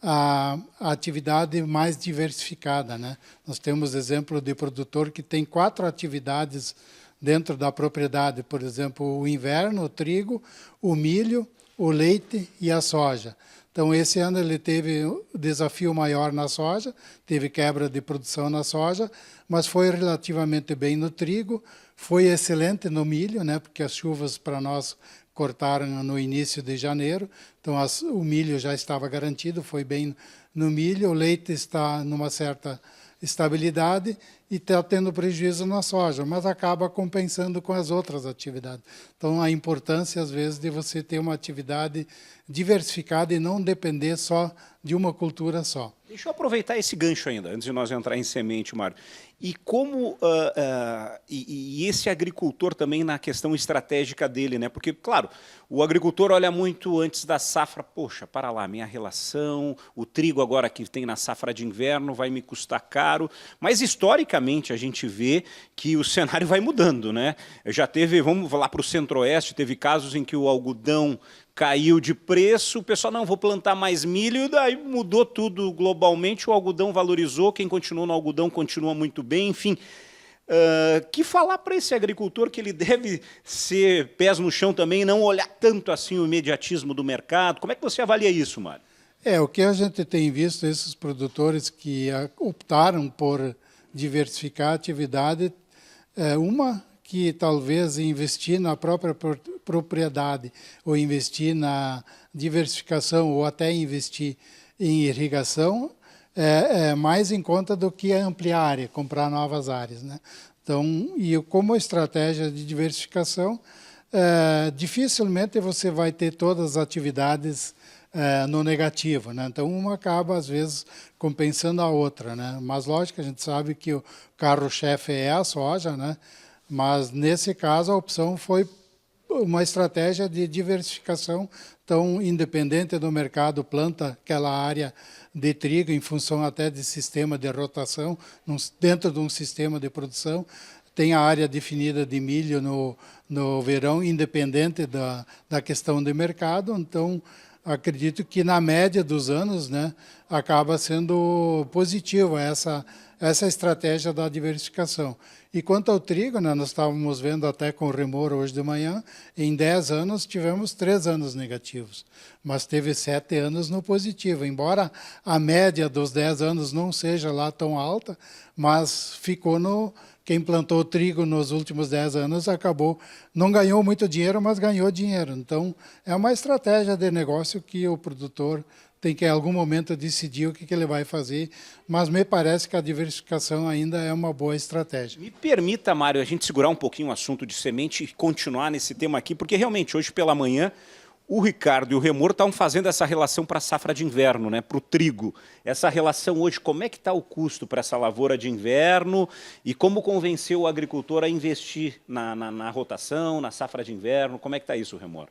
a atividade mais diversificada, né? Nós temos exemplo de produtor que tem 4 atividades dentro da propriedade, por exemplo, o inverno, o trigo, o milho, o leite e a soja. Então, esse ano ele teve um desafio maior na soja, teve quebra de produção na soja, mas foi relativamente bem no trigo, foi excelente no milho, né, porque as chuvas para nós cortaram no início de janeiro, então o milho já estava garantido, foi bem no milho, o leite está numa certa estabilidade e está tendo prejuízo na soja, mas acaba compensando com as outras atividades. Então, a importância, às vezes, de você ter uma atividade diversificada e não depender só de uma cultura só. Deixa eu aproveitar esse gancho ainda, antes de nós entrar em semente, Mário. E como e esse agricultor também na questão estratégica dele, né? Porque, claro, o agricultor olha muito antes da safra, poxa, para lá, minha relação, o trigo agora que tem na safra de inverno vai me custar caro, mas historicamente a gente vê que o cenário vai mudando, né? Já teve, vamos lá para o centro-oeste, teve casos em que o algodão caiu de preço, o pessoal, não, vou plantar mais milho, e daí mudou tudo globalmente, o algodão valorizou, quem continuou no algodão continua muito bem, enfim. Que falar para esse agricultor que ele deve ser pés no chão também, não olhar tanto assim o imediatismo do mercado? Como é que você avalia isso, Mário? O que a gente tem visto, esses produtores que optaram por diversificar a atividade, uma que talvez investir na própria propriedade ou investir na diversificação ou até investir em irrigação é mais em conta do que ampliar a área, comprar novas áreas, né? Então, e como estratégia de diversificação, dificilmente você vai ter todas as atividades no negativo, né? Então, uma acaba, às vezes, compensando a outra, né? Mas, lógico, a gente sabe que o carro-chefe é a soja, né? Mas, nesse caso, a opção foi uma estratégia de diversificação. Então, independente do mercado, planta aquela área de trigo em função até de sistema de rotação, dentro de um sistema de produção. Tem a área definida de milho no verão, independente da questão de mercado. Então, acredito que, na média dos anos, né, acaba sendo positiva essa estratégia da diversificação. E quanto ao trigo, né, nós estávamos vendo até com o Remor hoje de manhã, em 10 anos tivemos 3 anos negativos, mas teve 7 anos no positivo, embora a média dos 10 anos não seja lá tão alta, mas ficou quem plantou trigo nos últimos 10 anos acabou, não ganhou muito dinheiro, mas ganhou dinheiro. Então, é uma estratégia de negócio que o produtor tem que, em algum momento, decidir o que ele vai fazer, mas me parece que a diversificação ainda é uma boa estratégia. Me permita, Mário, a gente segurar um pouquinho o assunto de semente e continuar nesse tema aqui, porque realmente hoje pela manhã o Ricardo e o Remor estavam fazendo essa relação para a safra de inverno, né, para o trigo. Essa relação hoje, como é que está o custo para essa lavoura de inverno e como convencer o agricultor a investir na rotação, na safra de inverno? Como é que está isso, Remor?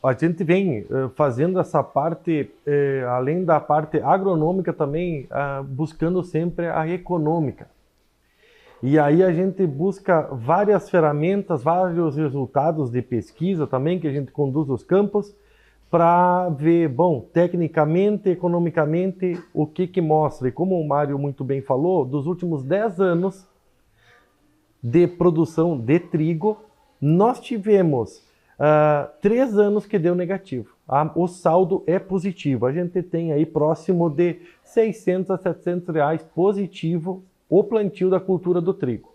A gente vem fazendo essa parte, além da parte agronômica também, buscando sempre a econômica. E aí a gente busca várias ferramentas, vários resultados de pesquisa também, que a gente conduz os campos, para ver, bom, tecnicamente, economicamente, o que mostra. E como o Mário muito bem falou, dos últimos 10 anos de produção de trigo, nós tivemos 3 anos que deu negativo. O saldo é positivo. A gente tem aí próximo de R$600 a R$700 positivo o plantio da cultura do trigo.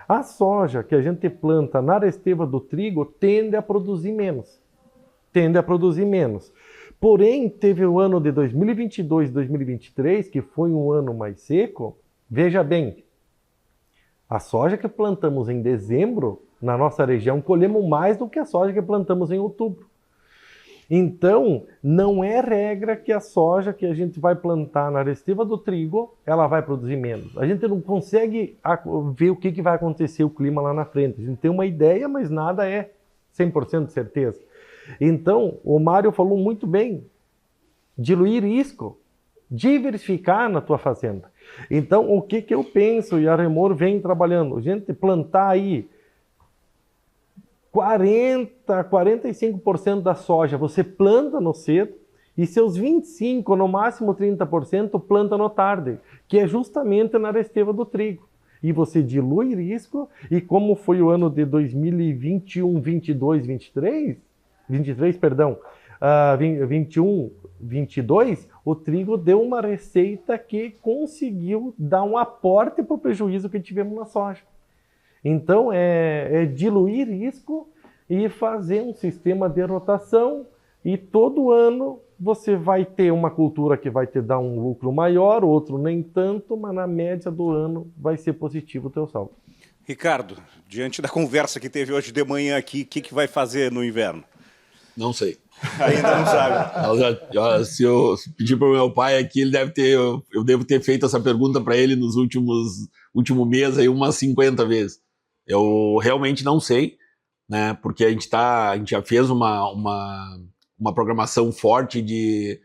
A soja que a gente planta na resteva do trigo tende a produzir menos. Porém, teve o ano de 2022 e 2023, que foi um ano mais seco. Veja bem, a soja que plantamos em dezembro na nossa região, colhemos mais do que a soja que plantamos em outubro. Então, não é regra que a soja que a gente vai plantar na restiva do trigo, ela vai produzir menos. A gente não consegue ver o que vai acontecer o clima lá na frente. A gente tem uma ideia, mas nada é 100% de certeza. Então, o Mário falou muito bem, diluir risco, diversificar na tua fazenda. Então, o que eu penso, e a Remor vem trabalhando, a gente plantar aí 45% da soja você planta no cedo e seus 25%, no máximo 30%, planta no tarde, que é justamente na resteva do trigo. E você dilui risco, e como foi o ano de 2021, 22, 23, 21, 22, o trigo deu uma receita que conseguiu dar um aporte para o prejuízo que tivemos na soja. Então, é diluir risco e fazer um sistema de rotação, e todo ano você vai ter uma cultura que vai te dar um lucro maior, outro nem tanto, mas na média do ano vai ser positivo o teu saldo. Ricardo, diante da conversa que teve hoje de manhã aqui, o que vai fazer no inverno? Não sei. Ainda não sabe. Se eu pedir para o meu pai aqui, eu devo ter feito essa pergunta para ele nos últimos mês aí umas 50 vezes. Eu realmente não sei, né? Porque a gente já fez uma programação forte de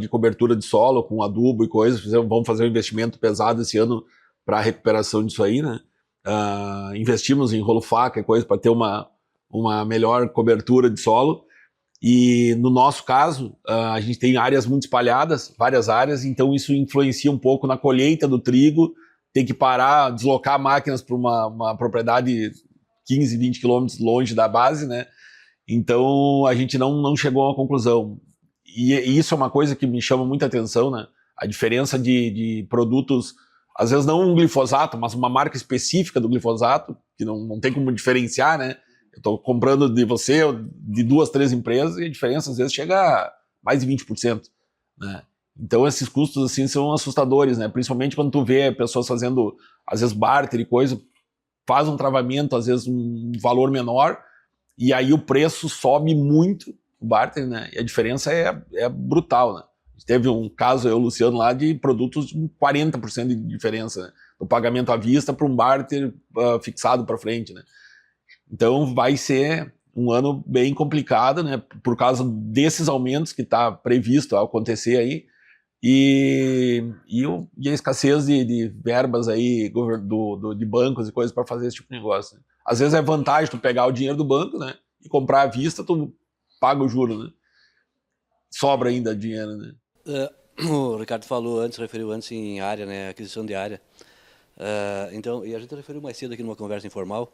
cobertura de solo com adubo e coisas. Vamos fazer um investimento pesado esse ano para a recuperação disso aí, né? Investimos em rolo faca e coisa para ter uma melhor cobertura de solo. E no nosso caso, a gente tem áreas muito espalhadas, várias áreas, então isso influencia um pouco na colheita do trigo. Tem que parar, deslocar máquinas para uma propriedade 15, 20 quilômetros longe da base, né? Então a gente não chegou a uma conclusão. E isso é uma coisa que me chama muita atenção, né? A diferença de produtos, às vezes não um glifosato, mas uma marca específica do glifosato, que não tem como diferenciar, né? Eu estou comprando de você, de 2, 3 empresas, e a diferença às vezes chega a mais de 20%, né? Então esses custos assim são assustadores, né? Principalmente quando tu vê pessoas fazendo, às vezes, barter e coisa, faz um travamento, às vezes um valor menor, e aí o preço sobe muito, o barter, né? E a diferença é brutal, né? Teve um caso, eu e o Luciano, lá de produtos de 40% de diferença, né? Do pagamento à vista para um barter fixado para frente, né? Então vai ser um ano bem complicado, né? Por causa desses aumentos que está previsto a acontecer aí, e a escassez de verbas aí de bancos e coisas para fazer esse tipo de negócio, né? Às vezes é vantagem tu pegar o dinheiro do banco, né, e comprar à vista, tu paga o juro, né? Sobra ainda dinheiro, né? O Ricardo referiu antes em área, né, aquisição de área. Então, e a gente referiu mais cedo aqui numa conversa informal,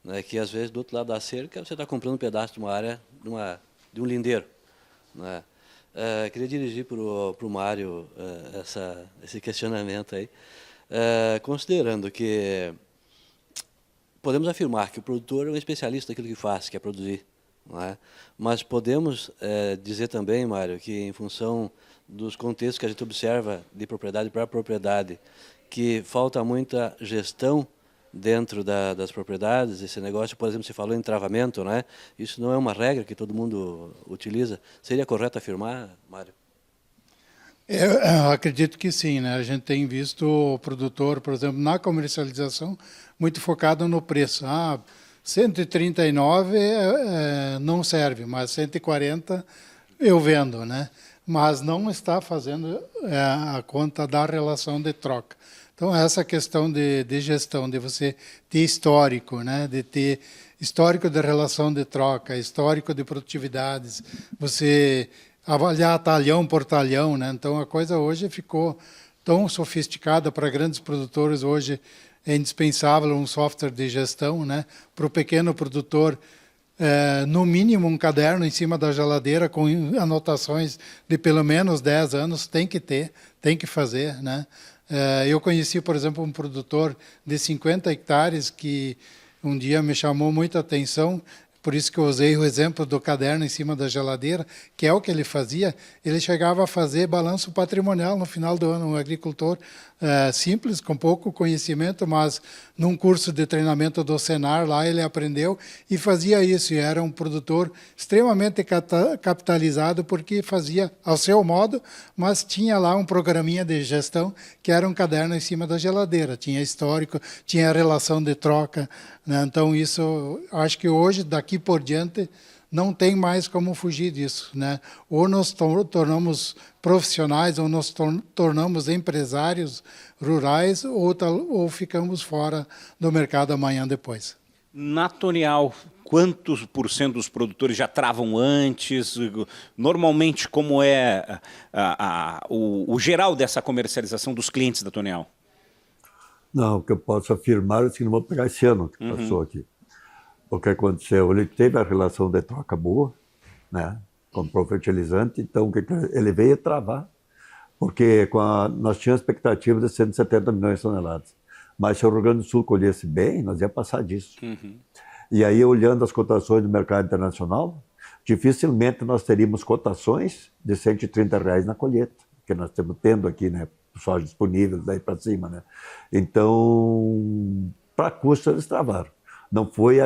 né, que às vezes do outro lado da cerca você está comprando um pedaço de uma área, de um lindeiro, né? Queria dirigir para o Mário esse questionamento aí, considerando que podemos afirmar que o produtor é um especialista naquilo que faz, que é produzir, não é? Mas podemos dizer também, Mário, que em função dos contextos que a gente observa de propriedade para propriedade, que falta muita gestão dentro das propriedades. Esse negócio, por exemplo, se falou em travamento, né? Isso não é uma regra que todo mundo utiliza. Seria correto afirmar, Mário? Eu acredito que sim, né? A gente tem visto o produtor, por exemplo, na comercialização, muito focado no preço. 139 não serve, mas 140 eu vendo, né? Mas não está fazendo a conta da relação de troca. Então, essa questão de gestão, de você ter histórico, né? De ter histórico de relação de troca, histórico de produtividades, você avaliar talhão por talhão, né? Então, a coisa hoje ficou tão sofisticada para grandes produtores. Hoje é indispensável um software de gestão, né? Para o pequeno produtor, no mínimo um caderno em cima da geladeira com anotações de pelo menos 10 anos, tem que ter, tem que fazer, né? Eu conheci, por exemplo, um produtor de 50 hectares que um dia me chamou muita atenção. por isso que eu usei o exemplo do caderno em cima da geladeira, que é o que ele fazia. Ele chegava a fazer balanço patrimonial no final do ano, um agricultor simples, com pouco conhecimento, mas num curso de treinamento do Senar, lá ele aprendeu e fazia isso, e era um produtor extremamente capitalizado, porque fazia ao seu modo, mas tinha lá um programinha de gestão, que era um caderno em cima da geladeira, tinha histórico, tinha relação de troca, né? Então isso, acho que hoje, daqui por diante, não tem mais como fugir disso, né? Ou nos tornamos profissionais, ou nos tornamos empresários rurais, ou ficamos fora do mercado amanhã depois. Na Tonial, quantos por cento dos produtores já travam antes? Normalmente, como é o geral dessa comercialização dos clientes da Tonial? Não, o que eu posso afirmar é que não vou pegar esse ano que passou aqui. O que aconteceu? Ele teve a relação de troca boa, né? Comprou fertilizante, então ele veio travar, porque nós tínhamos expectativa de 170 milhões de toneladas. Mas se o Rio Grande do Sul colhesse bem, nós ia passar disso. E aí, olhando as cotações do mercado internacional, dificilmente nós teríamos cotações de R$130 na colheita, que nós estamos tendo aqui, né? Soja disponível daí para cima, né? Então, para custo, eles travaram. Não foi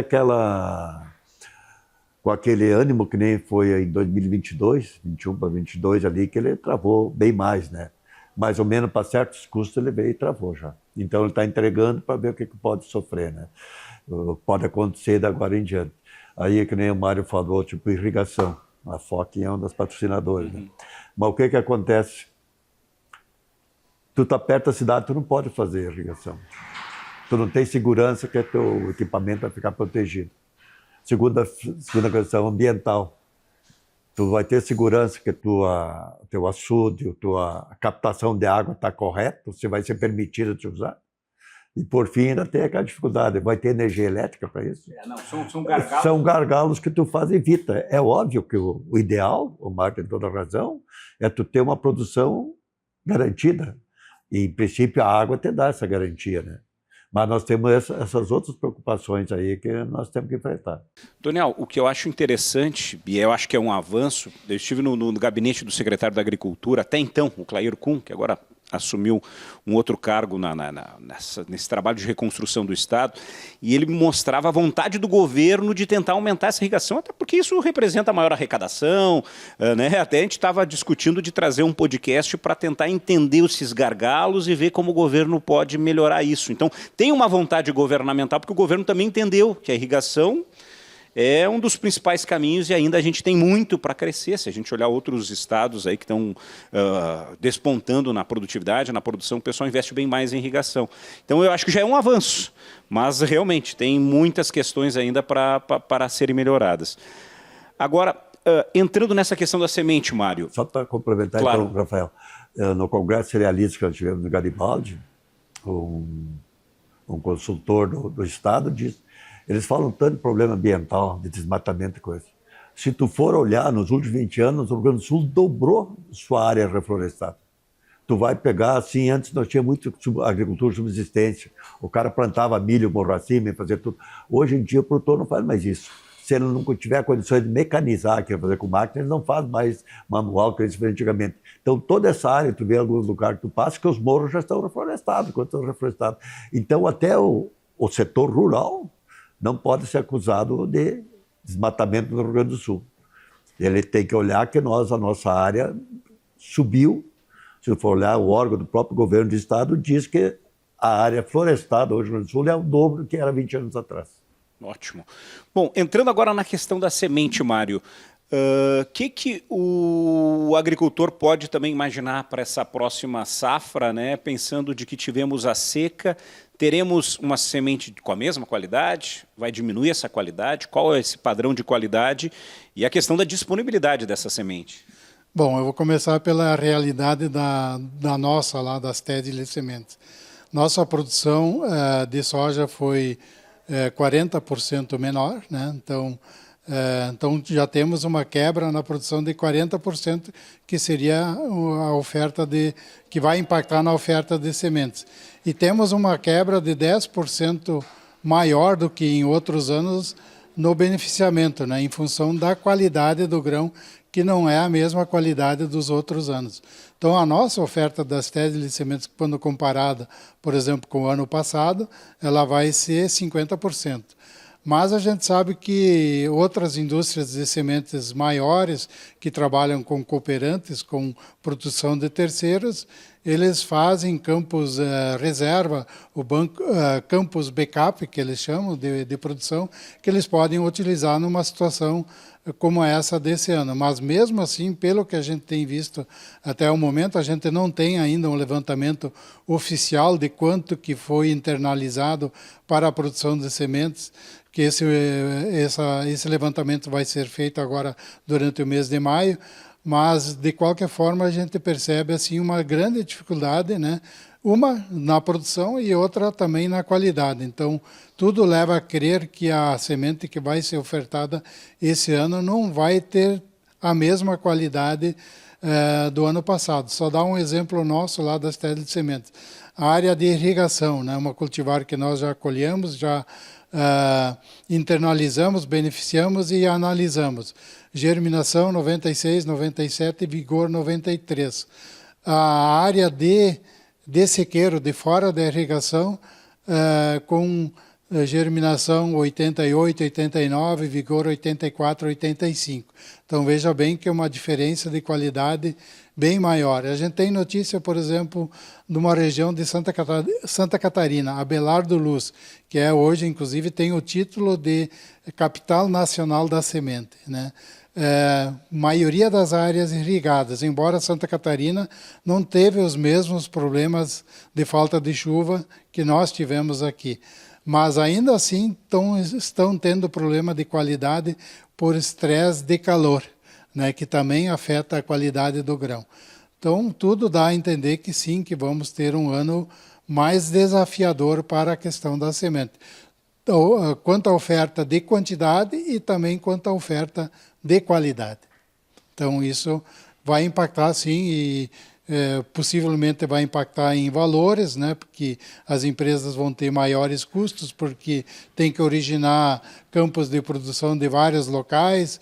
com aquele ânimo que nem foi em 2022, 21 para 22 ali, que ele travou bem mais, né? Mais ou menos para certos custos ele veio e travou já. Então ele está entregando para ver o que pode sofrer, né? Pode acontecer da agora em diante. Aí, que nem o Mário falou, tipo irrigação. A FOC é uma das patrocinadoras, né? Mas o que acontece? Tu está perto da cidade, tu não pode fazer irrigação. Tu não tem segurança que teu equipamento vai ficar protegido. Segunda questão, ambiental. Tu vai ter segurança que teu açude, tua captação de água está correta, você vai ser permitido de usar. E, por fim, ainda tem aquela dificuldade. Vai ter energia elétrica para isso? São gargalos. São gargalos que tu faz e evita. É óbvio que o ideal, o Marco tem toda a razão, é tu ter uma produção garantida. E, em princípio, a água te dá essa garantia, né? Mas nós temos essas outras preocupações aí que nós temos que enfrentar. Doniel, o que eu acho interessante, e eu acho que é um avanço, eu estive no gabinete do secretário da Agricultura, até então, o Clair Kuhn, que agora assumiu um outro cargo nesse trabalho de reconstrução do Estado, e ele mostrava a vontade do governo de tentar aumentar essa irrigação, até porque isso representa maior arrecadação, né? Até a gente estava discutindo de trazer um podcast para tentar entender esses gargalos e ver como o governo pode melhorar isso. Então, tem uma vontade governamental, porque o governo também entendeu que a irrigação é um dos principais caminhos e ainda a gente tem muito para crescer. Se a gente olhar outros estados aí que estão despontando na produtividade, na produção, o pessoal investe bem mais em irrigação. Então, eu acho que já é um avanço, mas realmente tem muitas questões ainda para serem melhoradas. Agora, entrando nessa questão da semente, Mário. Só para complementar, claro. Então, Rafael, no Congresso Cerealista que nós tivemos no Garibaldi, um consultor do Estado disse. Eles falam tanto de problema ambiental, de desmatamento e coisa. Se tu for olhar, nos últimos 20 anos, o Rio Grande do Sul dobrou sua área reflorestada. Tu vai pegar, assim, antes nós tínhamos muito agricultura de subsistência. O cara plantava milho, morracima e fazia tudo. Hoje em dia o produtor não faz mais isso. Se ele não tiver condições de mecanizar, que é fazer com máquina, ele não faz mais manual, que eles faziam antigamente. Então, toda essa área, tu vê em alguns lugares que tu passa, que os morros já estão reflorestados, quando estão reflorestados. Então, até o setor rural não pode ser acusado de desmatamento no Rio Grande do Sul. Ele tem que olhar que a nossa área subiu. Se for olhar, o órgão do próprio governo do estado diz que a área florestada hoje no Rio Grande do Sul é o dobro do que era 20 anos atrás. Ótimo. Bom, entrando agora na questão da semente, Mário, que o agricultor pode também imaginar para essa próxima safra, né? Pensando de que tivemos a seca, teremos uma semente com a mesma qualidade? Vai diminuir essa qualidade? Qual é esse padrão de qualidade? E a questão da disponibilidade dessa semente? Bom, eu vou começar pela realidade da nossa, lá das TED de sementes. Nossa produção de soja foi 40% menor, né? Então já temos uma quebra na produção de 40%, que seria a oferta que vai impactar na oferta de sementes. E temos uma quebra de 10% maior do que em outros anos no beneficiamento, né, em função da qualidade do grão, que não é a mesma qualidade dos outros anos. Então, a nossa oferta das teses de sementes, quando comparada, por exemplo, com o ano passado, ela vai ser 50%. Mas a gente sabe que outras indústrias de sementes maiores, que trabalham com cooperantes, com produção de terceiros, eles fazem campos reserva, campos backup, que eles chamam de produção, que eles podem utilizar numa situação como essa desse ano. Mas mesmo assim, pelo que a gente tem visto até o momento, a gente não tem ainda um levantamento oficial de quanto que foi internalizado para a produção de sementes, que esse levantamento vai ser feito agora durante o mês de maio, mas de qualquer forma a gente percebe assim uma grande dificuldade, né? Uma na produção e outra também na qualidade. Então, tudo leva a crer que a semente que vai ser ofertada esse ano não vai ter a mesma qualidade do ano passado. Só dar um exemplo nosso lá das teses de sementes. A área de irrigação, né? Uma cultivar que nós já colhemos, já internalizamos, beneficiamos e analisamos. Germinação 96, 97, vigor 93. A área de sequeiro, de fora da irrigação, com germinação 88, 89, vigor 84, 85. Então veja bem que é uma diferença de qualidade bem maior. A gente tem notícia, por exemplo, de uma região de Santa Catarina, Abelardo Luz, que hoje, inclusive, tem o título de Capital Nacional da Semente, né? Maioria das áreas irrigadas, embora Santa Catarina não teve os mesmos problemas de falta de chuva que nós tivemos aqui. Mas ainda assim estão tendo problema de qualidade por estresse de calor, né, que também afeta a qualidade do grão. Então, tudo dá a entender que sim, que vamos ter um ano mais desafiador para a questão da semente. Então, quanto à oferta de quantidade e também quanto à oferta de qualidade. Então, isso vai impactar, sim, e possivelmente vai impactar em valores, né, porque as empresas vão ter maiores custos, porque tem que originar campos de produção de vários locais,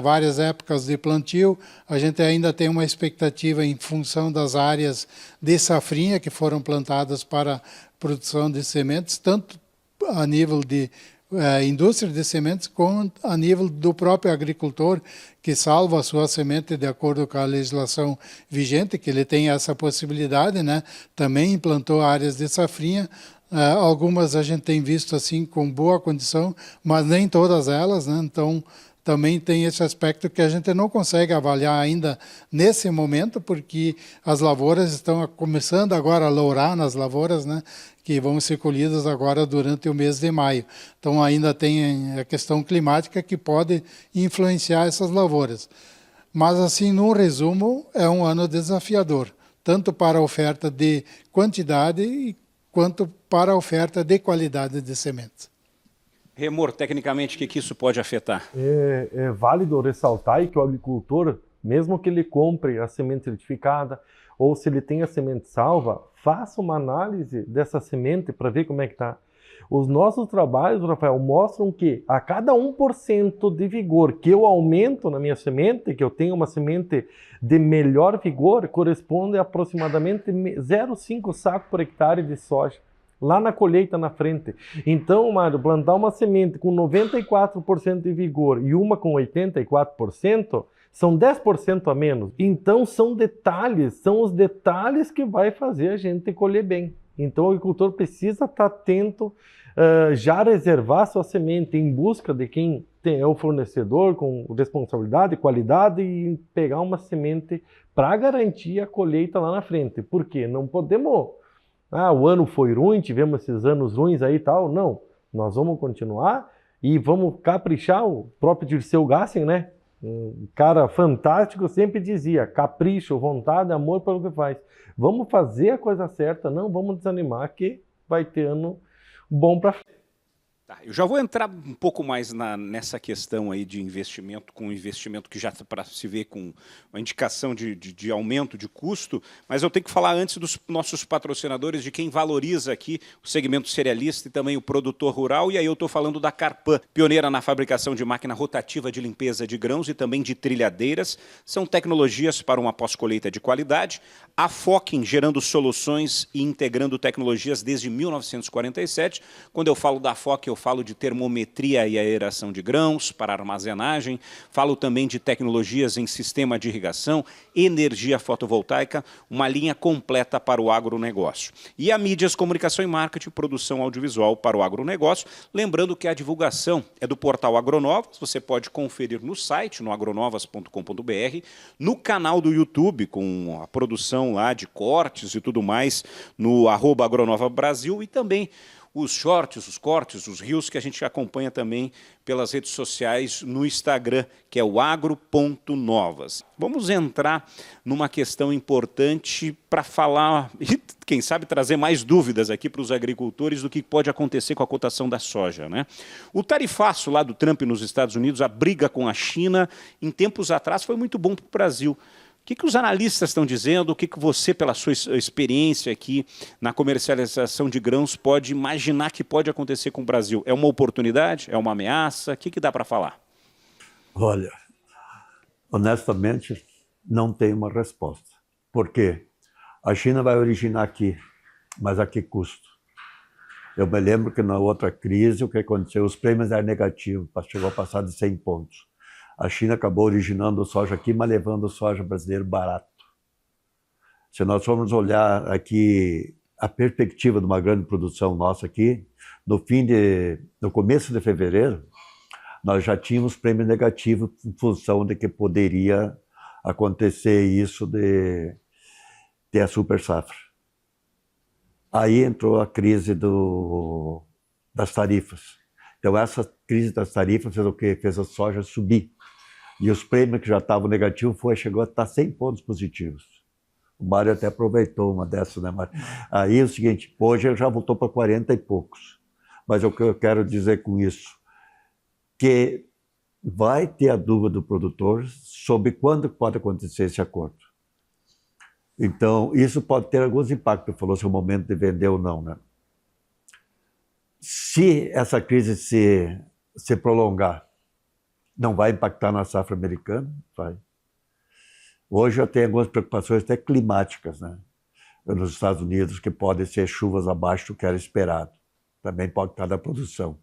várias épocas de plantio. A gente ainda tem uma expectativa em função das áreas de safrinha que foram plantadas para produção de sementes, tanto a nível de indústria de sementes, como a nível do próprio agricultor, que salva a sua semente de acordo com a legislação vigente, que ele tem essa possibilidade, né? Também implantou áreas de safrinha. Algumas a gente tem visto assim com boa condição, mas nem todas elas, né? Então, também tem esse aspecto que a gente não consegue avaliar ainda nesse momento, porque as lavouras estão começando agora a lourar nas lavouras, né, que vão ser colhidas agora durante o mês de maio. Então ainda tem a questão climática que pode influenciar essas lavouras. Mas assim, no resumo, é um ano desafiador, tanto para a oferta de quantidade quanto para a oferta de qualidade de sementes. Remor, tecnicamente, o que isso pode afetar? É válido ressaltar que o agricultor, mesmo que ele compre a semente certificada ou se ele tem a semente salva, faça uma análise dessa semente para ver como é que está. Os nossos trabalhos, Rafael, mostram que a cada 1% de vigor que eu aumento na minha semente, que eu tenho uma semente de melhor vigor, corresponde a aproximadamente 0,5 saco por hectare de soja. Lá na colheita na frente. Então, Mário, plantar uma semente com 94% de vigor e uma com 84%, são 10% a menos. Então, são os detalhes que vai fazer a gente colher bem. Então, o agricultor precisa estar atento, já reservar sua semente em busca de quem é o fornecedor com responsabilidade, qualidade e pegar uma semente para garantir a colheita lá na frente. Por quê? Não podemos... o ano foi ruim, tivemos esses anos ruins aí e tal. Não, nós vamos continuar e vamos caprichar. O próprio Dirceu Gassen, né? Um cara fantástico, sempre dizia, capricho, vontade, amor pelo que faz. Vamos fazer a coisa certa, não vamos desanimar que vai ter ano bom para frente. Tá, eu já vou entrar um pouco mais nessa questão aí de investimento, com investimento que já está para se ver com uma indicação de aumento de custo, mas eu tenho que falar antes dos nossos patrocinadores, de quem valoriza aqui o segmento cerealista e também o produtor rural, e aí eu estou falando da Carpan, pioneira na fabricação de máquina rotativa de limpeza de grãos e também de trilhadeiras. São tecnologias para uma pós-colheita de qualidade. A Fokin, gerando soluções e integrando tecnologias desde 1947. Quando eu falo da Fokin, eu falo de termometria e aeração de grãos para armazenagem, falo também de tecnologias em sistema de irrigação, energia fotovoltaica, uma linha completa para o agronegócio. E a Mídias, Comunicação e Marketing, produção audiovisual para o agronegócio. Lembrando que a divulgação é do portal Agronovas, você pode conferir no site, no agronovas.com.br, no canal do YouTube, com a produção lá de cortes e tudo mais, no @agronovabrasil, e também os shorts, os cortes, os reels que a gente acompanha também pelas redes sociais no Instagram, que é o agro.novas. Vamos entrar numa questão importante para falar e, quem sabe, trazer mais dúvidas aqui para os agricultores do que pode acontecer com a cotação da soja, né? O tarifaço lá do Trump nos Estados Unidos, a briga com a China, em tempos atrás foi muito bom para o Brasil. O que os analistas estão dizendo? O que você, pela sua experiência aqui na comercialização de grãos, pode imaginar que pode acontecer com o Brasil? É uma oportunidade? É uma ameaça? O que dá para falar? Olha, honestamente, não tem uma resposta. Por quê? A China vai originar aqui, mas a que custo? Eu me lembro que na outra crise, o que aconteceu? Os prêmios eram negativos, chegou a passar de 100 pontos. A China acabou originando soja aqui, mas levando o soja brasileiro barato. Se nós formos olhar aqui a perspectiva de uma grande produção nossa aqui, no começo de fevereiro, nós já tínhamos prêmio negativo em função de que poderia acontecer isso de ter a super safra. Aí entrou a crise das tarifas. Então essa crise das tarifas fez o quê? Fez a soja subir. E os prêmios que já estavam negativos chegou a estar 100 pontos positivos. O Mário até aproveitou uma dessas, né, Mário? Aí é o seguinte, hoje ele já voltou para 40 e poucos. Mas o que eu quero dizer com isso? Que vai ter a dúvida do produtor sobre quando pode acontecer esse acordo. Então, isso pode ter alguns impactos. Falou se é o momento de vender ou não, né? Se essa crise se prolongar, não vai impactar na safra americana? Vai. Hoje já tem algumas preocupações até climáticas, né? Nos Estados Unidos, que podem ser chuvas abaixo do que era esperado. Também pode estar na produção.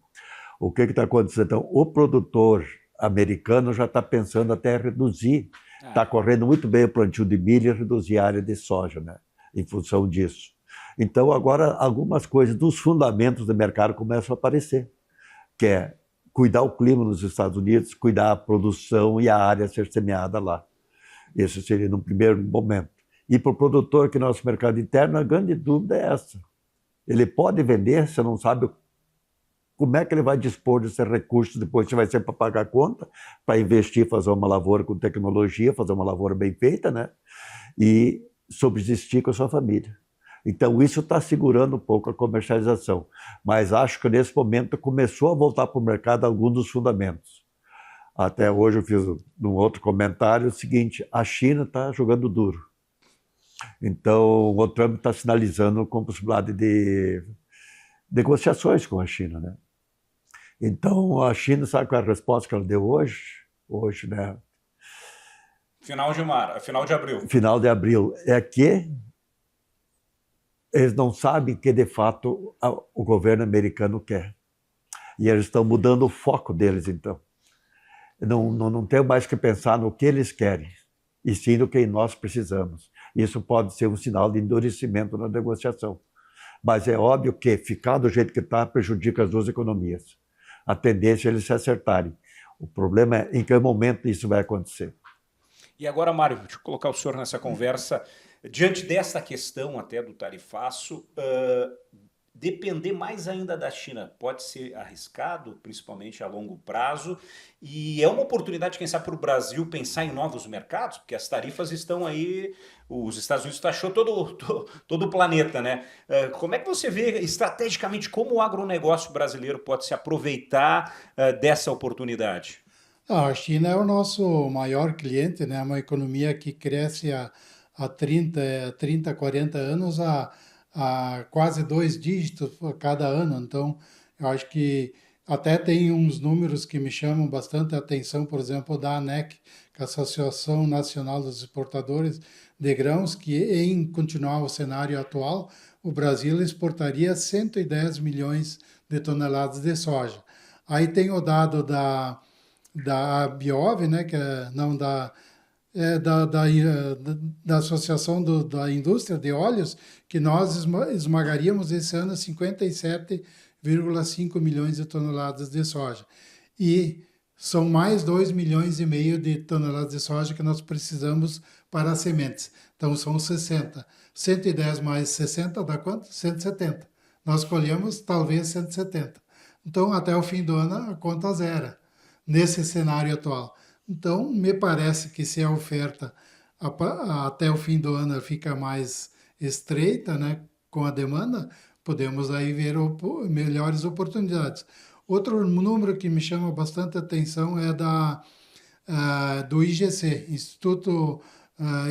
O que está acontecendo? Então, o produtor americano já está pensando até reduzir. Está correndo muito bem o plantio de milho e reduzir a área de soja, né? Em função disso. Então, agora, algumas coisas dos fundamentos do mercado começam a aparecer, que é cuidar o clima nos Estados Unidos, cuidar a produção e a área a ser semeada lá. Esse seria no primeiro momento. E para o produtor, que nosso mercado interno, a grande dúvida é essa. Ele pode vender, você não sabe como é que ele vai dispor desses recursos depois, se vai ser para pagar a conta, para investir, fazer uma lavoura com tecnologia, fazer uma lavoura bem feita, né? E subsistir com a sua família. Então, isso está segurando um pouco a comercialização. Mas acho que, nesse momento, começou a voltar para o mercado alguns dos fundamentos. Até hoje eu fiz num outro comentário o seguinte, a China está jogando duro. Então, o Trump está sinalizando com possibilidade de negociações com a China, né? Então, a China, sabe qual é a resposta que ela deu hoje? Hoje, né? Final de abril. Final de abril. É que eles não sabem que, de fato, o governo americano quer. E eles estão mudando o foco deles, então. Não tem mais que pensar no que eles querem, e sim no que nós precisamos. Isso pode ser um sinal de endurecimento na negociação. Mas é óbvio que ficar do jeito que está prejudica as duas economias. A tendência é eles se acertarem. O problema é em que momento isso vai acontecer. E agora, Mário, deixa eu colocar o senhor nessa conversa. Diante dessa questão até do tarifaço, depender mais ainda da China pode ser arriscado, principalmente a longo prazo, e é uma oportunidade, quem sabe, para o Brasil pensar em novos mercados, porque as tarifas estão aí, os Estados Unidos taxou todo o planeta, né? Como é que você vê estrategicamente como o agronegócio brasileiro pode se aproveitar dessa oportunidade? A China é o nosso maior cliente, né? Uma economia que cresce há 30, 40 anos a quase 2 dígitos a cada ano. Então, eu acho que até tem uns números que me chamam bastante a atenção, por exemplo, da ANEC, que é a Associação Nacional dos Exportadores de Grãos, que em continuar o cenário atual, o Brasil exportaria 110 milhões de toneladas de soja. Aí tem o dado da Biov, né, que é, não da Associação da Indústria de Óleos, que nós esmagaríamos esse ano 57,5 milhões de toneladas de soja. E são mais 2,5 milhões de toneladas de soja que nós precisamos para as sementes. Então são 60. 110 mais 60 dá quanto? 170. Nós colhemos talvez 170. Então até o fim do ano a conta zera nesse cenário atual. Então, me parece que se a oferta até o fim do ano fica mais estreita, né, com a demanda, podemos aí ver melhores oportunidades. Outro número que me chama bastante atenção é do IGC, Instituto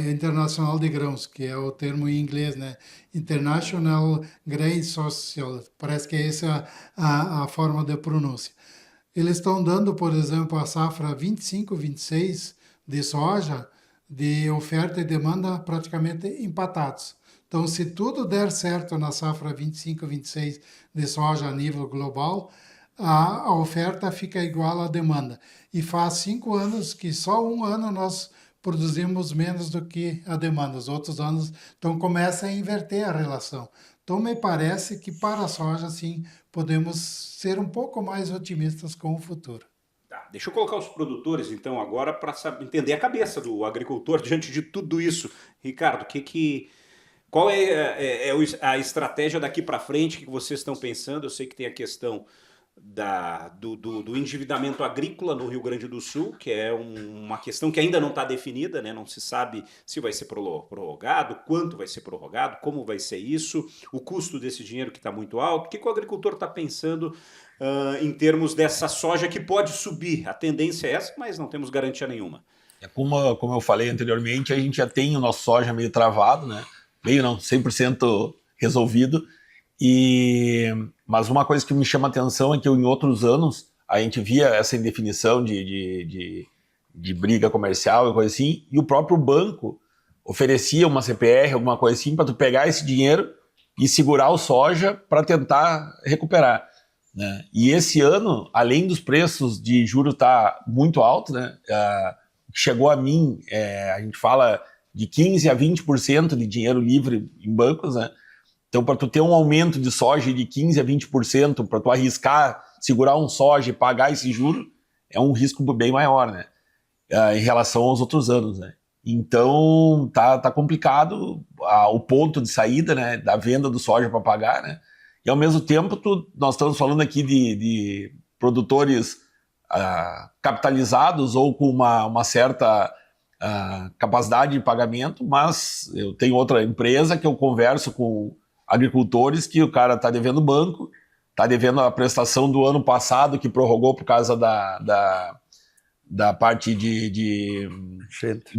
Internacional de Grãos, que é o termo em inglês, né? International Grain Social, parece que é essa a forma de pronúncia. Eles estão dando, por exemplo, a safra 25-26 de soja, de oferta e demanda praticamente empatados. Então, se tudo der certo na safra 25-26 de soja a nível global, a oferta fica igual à demanda. E faz 5 anos que só um ano nós produzimos menos do que a demanda. Os outros anos, então, começa a inverter a relação. Então, me parece que para a soja, sim, podemos ser um pouco mais otimistas com o futuro. Tá, deixa eu colocar os produtores, então, agora para entender a cabeça do agricultor diante de tudo isso. Ricardo, qual é a estratégia daqui para frente que vocês estão pensando? Eu sei que tem a questão do endividamento agrícola no Rio Grande do Sul, que é uma questão que ainda não está definida, né? Não se sabe se vai ser prorrogado, quanto vai ser prorrogado, como vai ser isso, o custo desse dinheiro que está muito alto. O que o agricultor está pensando em termos dessa soja que pode subir? A tendência é essa, mas não temos garantia nenhuma. Como eu falei anteriormente, a gente já tem o nosso soja meio travado, né? Meio não, 100% resolvido. Mas uma coisa que me chama a atenção é que em outros anos a gente via essa indefinição de briga comercial e coisa assim, e o próprio banco oferecia uma CPR, alguma coisa assim, para tu pegar esse dinheiro e segurar o soja para tentar recuperar, né? E esse ano, além dos preços de juros estar muito altos, né, chegou a mim, a gente fala de 15% a 20% de dinheiro livre em bancos, né? Então, para tu ter um aumento de soja de 15% a 20%, para tu arriscar, segurar um soja e pagar esse juro, é um risco bem maior, né? Em relação aos outros anos, né? Então, tá complicado o ponto de saída, né, da venda do soja para pagar, né? E, ao mesmo tempo, nós estamos falando aqui de produtores capitalizados ou com uma certa capacidade de pagamento, mas eu tenho outra empresa que eu converso com agricultores que o cara está devendo banco, está devendo a prestação do ano passado que prorrogou por causa da parte de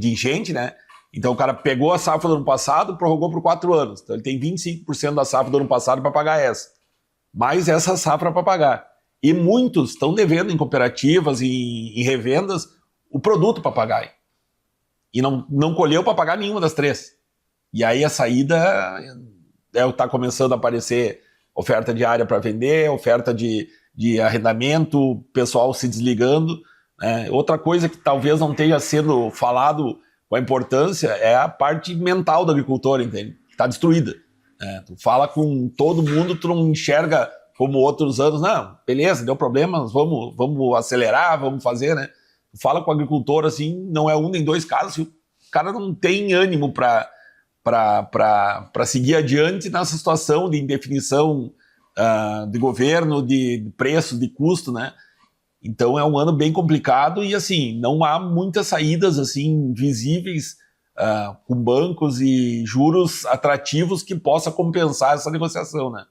enchente, né? Então o cara pegou a safra do ano passado, prorrogou por 4 anos. Então ele tem 25% da safra do ano passado para pagar essa. Mais essa safra para pagar. E muitos estão devendo em cooperativas, em revendas, o produto para pagar. E não colheu para pagar nenhuma das 3. E aí a saída está começando a aparecer oferta de área para vender, oferta de arrendamento, pessoal se desligando. Outra coisa que talvez não esteja sendo falado com a importância é a parte mental do agricultor, entende? Está destruída. Tu fala com todo mundo, tu não enxerga como outros anos, não, beleza, deu problemas, vamos acelerar, vamos fazer, né? Tu fala com o agricultor assim, não é um nem 2 casos, o cara não tem ânimo para seguir adiante nessa situação de indefinição de governo, de preço, de custo, né? Então é um ano bem complicado e assim, não há muitas saídas assim visíveis com bancos e juros atrativos que possa compensar essa negociação, né?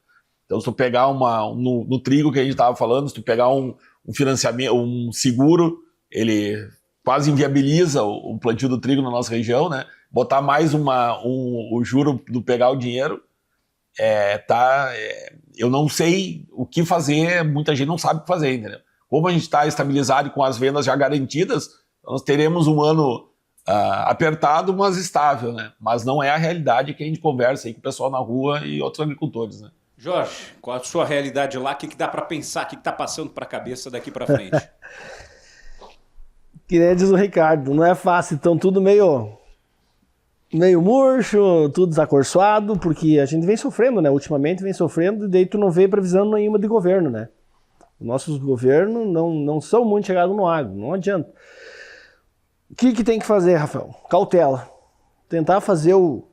Então se tu pegar no trigo que a gente estava falando, se tu pegar um financiamento, um seguro, ele quase inviabiliza o plantio do trigo na nossa região, né? Botar mais o juro do pegar o dinheiro, eu não sei o que fazer, muita gente não sabe o que fazer, entendeu? Como a gente está estabilizado e com as vendas já garantidas, nós teremos um ano apertado, mas estável, né? Mas não é a realidade que a gente conversa aí com o pessoal na rua e outros agricultores, né? Jorge, qual a sua realidade lá? O que dá para pensar? O que está passando para a cabeça daqui para frente? Que nem diz o Ricardo, não é fácil, então tudo meio murcho, tudo desacorçoado, porque a gente vem sofrendo, né? Ultimamente vem sofrendo e daí tu não vê previsão nenhuma de governo, né? Os nossos governos não são muito chegados no agro, não adianta. O que tem que fazer, Rafael? Cautela. Tentar fazer o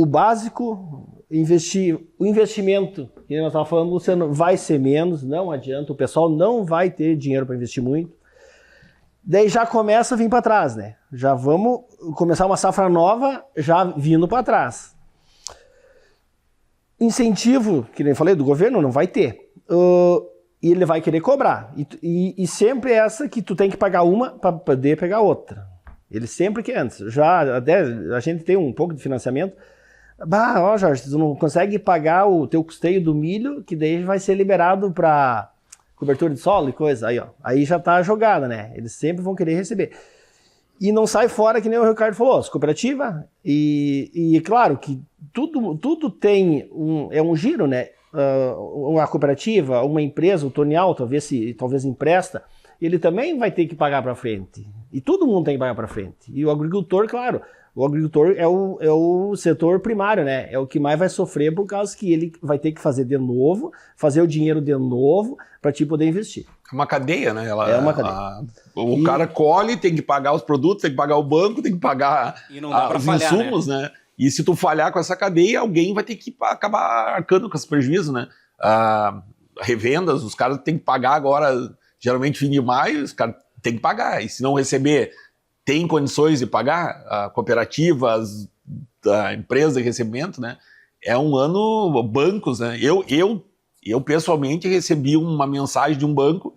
básico, o investimento, que nós estávamos falando, Luciano, vai ser menos, não adianta, o pessoal não vai ter dinheiro para investir muito. Daí já começa a vir para trás, né? Já vamos começar uma safra nova, já vindo para trás. Incentivo, que nem eu falei, do governo não vai ter. E ele vai querer cobrar. E sempre essa que tu tem que pagar uma para poder pegar outra. Ele sempre quer antes. Já até a gente tem um pouco de financiamento. Ó, Jorge, tu não consegue pagar o teu custeio do milho, que daí vai ser liberado para cobertura de solo e coisa. Aí, ó. Aí já tá jogada, né? Eles sempre vão querer receber. E não sai fora, que nem o Ricardo falou, as cooperativas. E claro que tudo tem um giro, né? Uma cooperativa, uma empresa, o Tonial, talvez empresta, ele também vai ter que pagar para frente. E todo mundo tem que pagar para frente. E o agricultor, claro, o agricultor é o setor primário, né? É o que mais vai sofrer por causa que ele vai ter que fazer de novo, fazer o dinheiro de novo para te poder investir. É uma cadeia, né? É uma cadeia. O cara colhe, tem que pagar os produtos, tem que pagar o banco, tem que pagar os falhar, insumos, né? E se tu falhar com essa cadeia, alguém vai ter que acabar arcando com esse prejuízo, né? Revendas, os caras têm que pagar agora, geralmente fim de maio, os caras têm que pagar. E se não receber, tem condições de pagar? Cooperativas, empresas de recebimento, né? É um ano, bancos, né? Eu pessoalmente recebi uma mensagem de um banco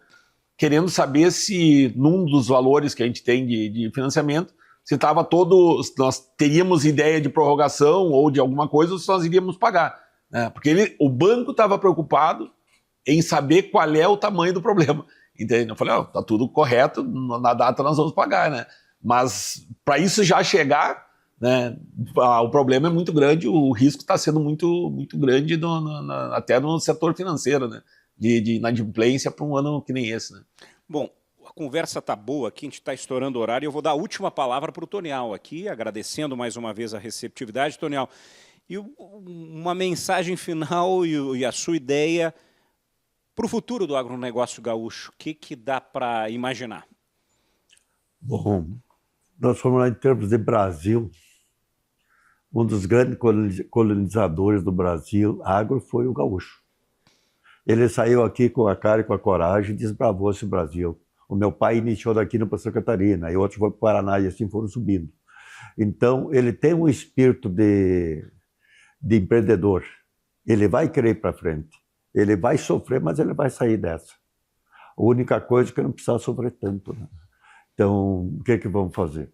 querendo saber se num dos valores que a gente tem de financiamento, se estava nós teríamos ideia de prorrogação ou de alguma coisa, ou se nós iríamos pagar, né? Porque o banco estava preocupado em saber qual é o tamanho do problema. Entende? Eu falei, tá tudo correto, na data nós vamos pagar, né? Mas para isso já chegar, né, o problema é muito grande, o risco está sendo muito, muito grande até no setor financeiro, né? De inadimplência para um ano que nem esse, né? Bom, a conversa tá boa aqui, a gente está estourando o horário, eu vou dar a última palavra para o Tonial aqui, agradecendo mais uma vez a receptividade, Tonial. E uma mensagem final e a sua ideia para o futuro do agronegócio gaúcho, o que dá para imaginar? Bom, nós fomos lá em termos de Brasil, um dos grandes colonizadores do Brasil, agro, foi o gaúcho. Ele saiu aqui com a cara e com a coragem e desbravou esse Brasil. O meu pai iniciou daqui no Santa Catarina, e outros foram para o Paraná, e assim foram subindo. Então, ele tem um espírito de empreendedor. Ele vai querer ir para frente. Ele vai sofrer, mas ele vai sair dessa. A única coisa é que não precisa sofrer tanto, né? Então, o que vamos fazer?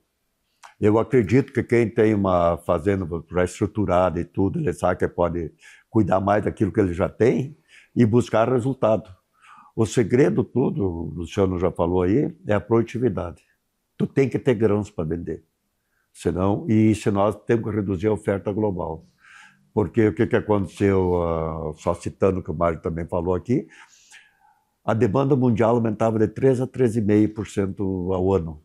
Eu acredito que quem tem uma fazenda já estruturada e tudo, ele sabe que pode cuidar mais daquilo que ele já tem e buscar resultado. O segredo todo, o Luciano já falou aí, é a produtividade. Tu tem que ter grãos para vender. Senão nós temos que reduzir a oferta global. Porque o que aconteceu, só citando o que o Mário também falou aqui, a demanda mundial aumentava de 3 a 13,5% ao ano.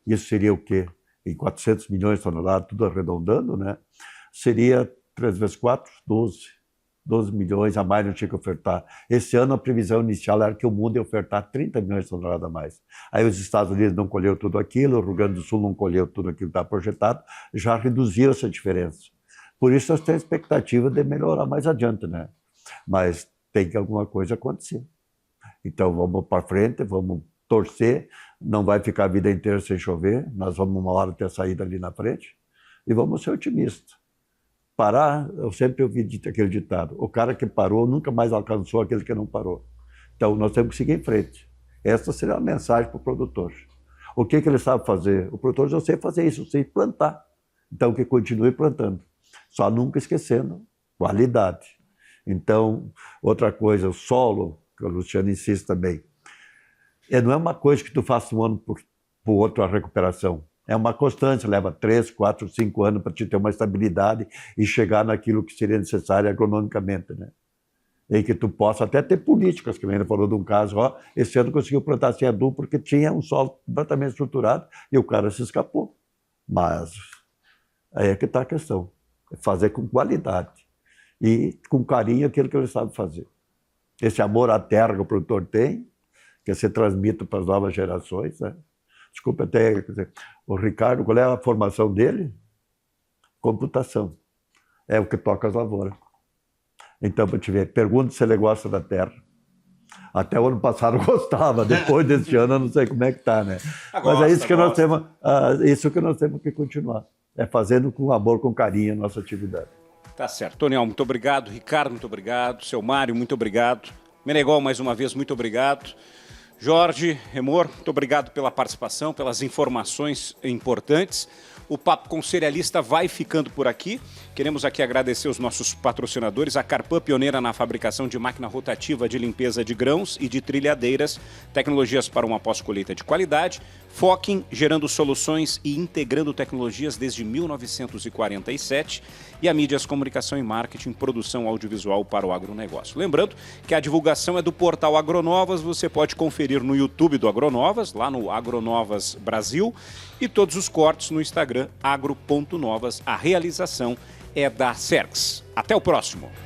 Isso seria o quê? Em 400 milhões de toneladas, tudo arredondando, né? Seria 3 vezes 4, 12 milhões a mais não tinha que ofertar. Esse ano a previsão inicial era que o mundo ia ofertar 30 milhões de toneladas a mais. Aí os Estados Unidos não colheu tudo aquilo, o Rio Grande do Sul não colheu tudo aquilo que estava projetado, já reduziu essa diferença. Por isso nós temos expectativa de melhorar mais adiante, né? mas tem que alguma coisa acontecer. Então vamos para frente, vamos torcer, não vai ficar a vida inteira sem chover, nós vamos uma hora ter saída ali na frente e vamos ser otimistas. Parar, eu sempre ouvi aquele ditado, o cara que parou nunca mais alcançou aquele que não parou. Então nós temos que seguir em frente. Essa seria a mensagem para o produtor. O que ele sabe fazer? O produtor já sei fazer isso, eu sei plantar. Então que continue plantando, só nunca esquecendo qualidade. Então, outra coisa, o solo, que o Luciano insiste também, não é uma coisa que tu faça um ano por outro a recuperação. É uma constância, leva 3, 4, 5 anos para te ter uma estabilidade e chegar naquilo que seria necessário agronomicamente, né? E que tu possa até ter políticas, que a gente falou de um caso, ó, esse ano conseguiu plantar sem adubo porque tinha um solo completamente estruturado e o cara se escapou. Mas aí é que está a questão, é fazer com qualidade e com carinho aquilo que ele sabe fazer. Esse amor à terra que o produtor tem, que se transmite para as novas gerações, né? Desculpa até, quer dizer, o Ricardo, qual é a formação dele? Computação. É o que toca as lavouras. Então, para te ver, pergunta se ele gosta da terra. Até o ano passado gostava, depois deste ano eu não sei como é que está, né? Mas é isso que nós temos, isso que nós temos que continuar. É fazendo com amor, com carinho a nossa atividade. Tá certo. Toniel, muito obrigado. Ricardo, muito obrigado. Seu Mário, muito obrigado. Meneghel, mais uma vez, muito obrigado. Jorge, Remor, muito obrigado pela participação, pelas informações importantes. O Papo com Cerealista vai ficando por aqui. Queremos aqui agradecer os nossos patrocinadores, a Carpan, pioneira na fabricação de máquina rotativa de limpeza de grãos e de trilhadeiras, tecnologias para uma pós-colheita de qualidade, Focking, gerando soluções e integrando tecnologias desde 1947, e a Mídias Comunicação e Marketing, produção audiovisual para o agronegócio. Lembrando que a divulgação é do portal Agronovas, você pode conferir no YouTube do Agronovas, lá no Agronovas Brasil, e todos os cortes no Instagram agro.novas. A realização é da Cerx. Até o próximo!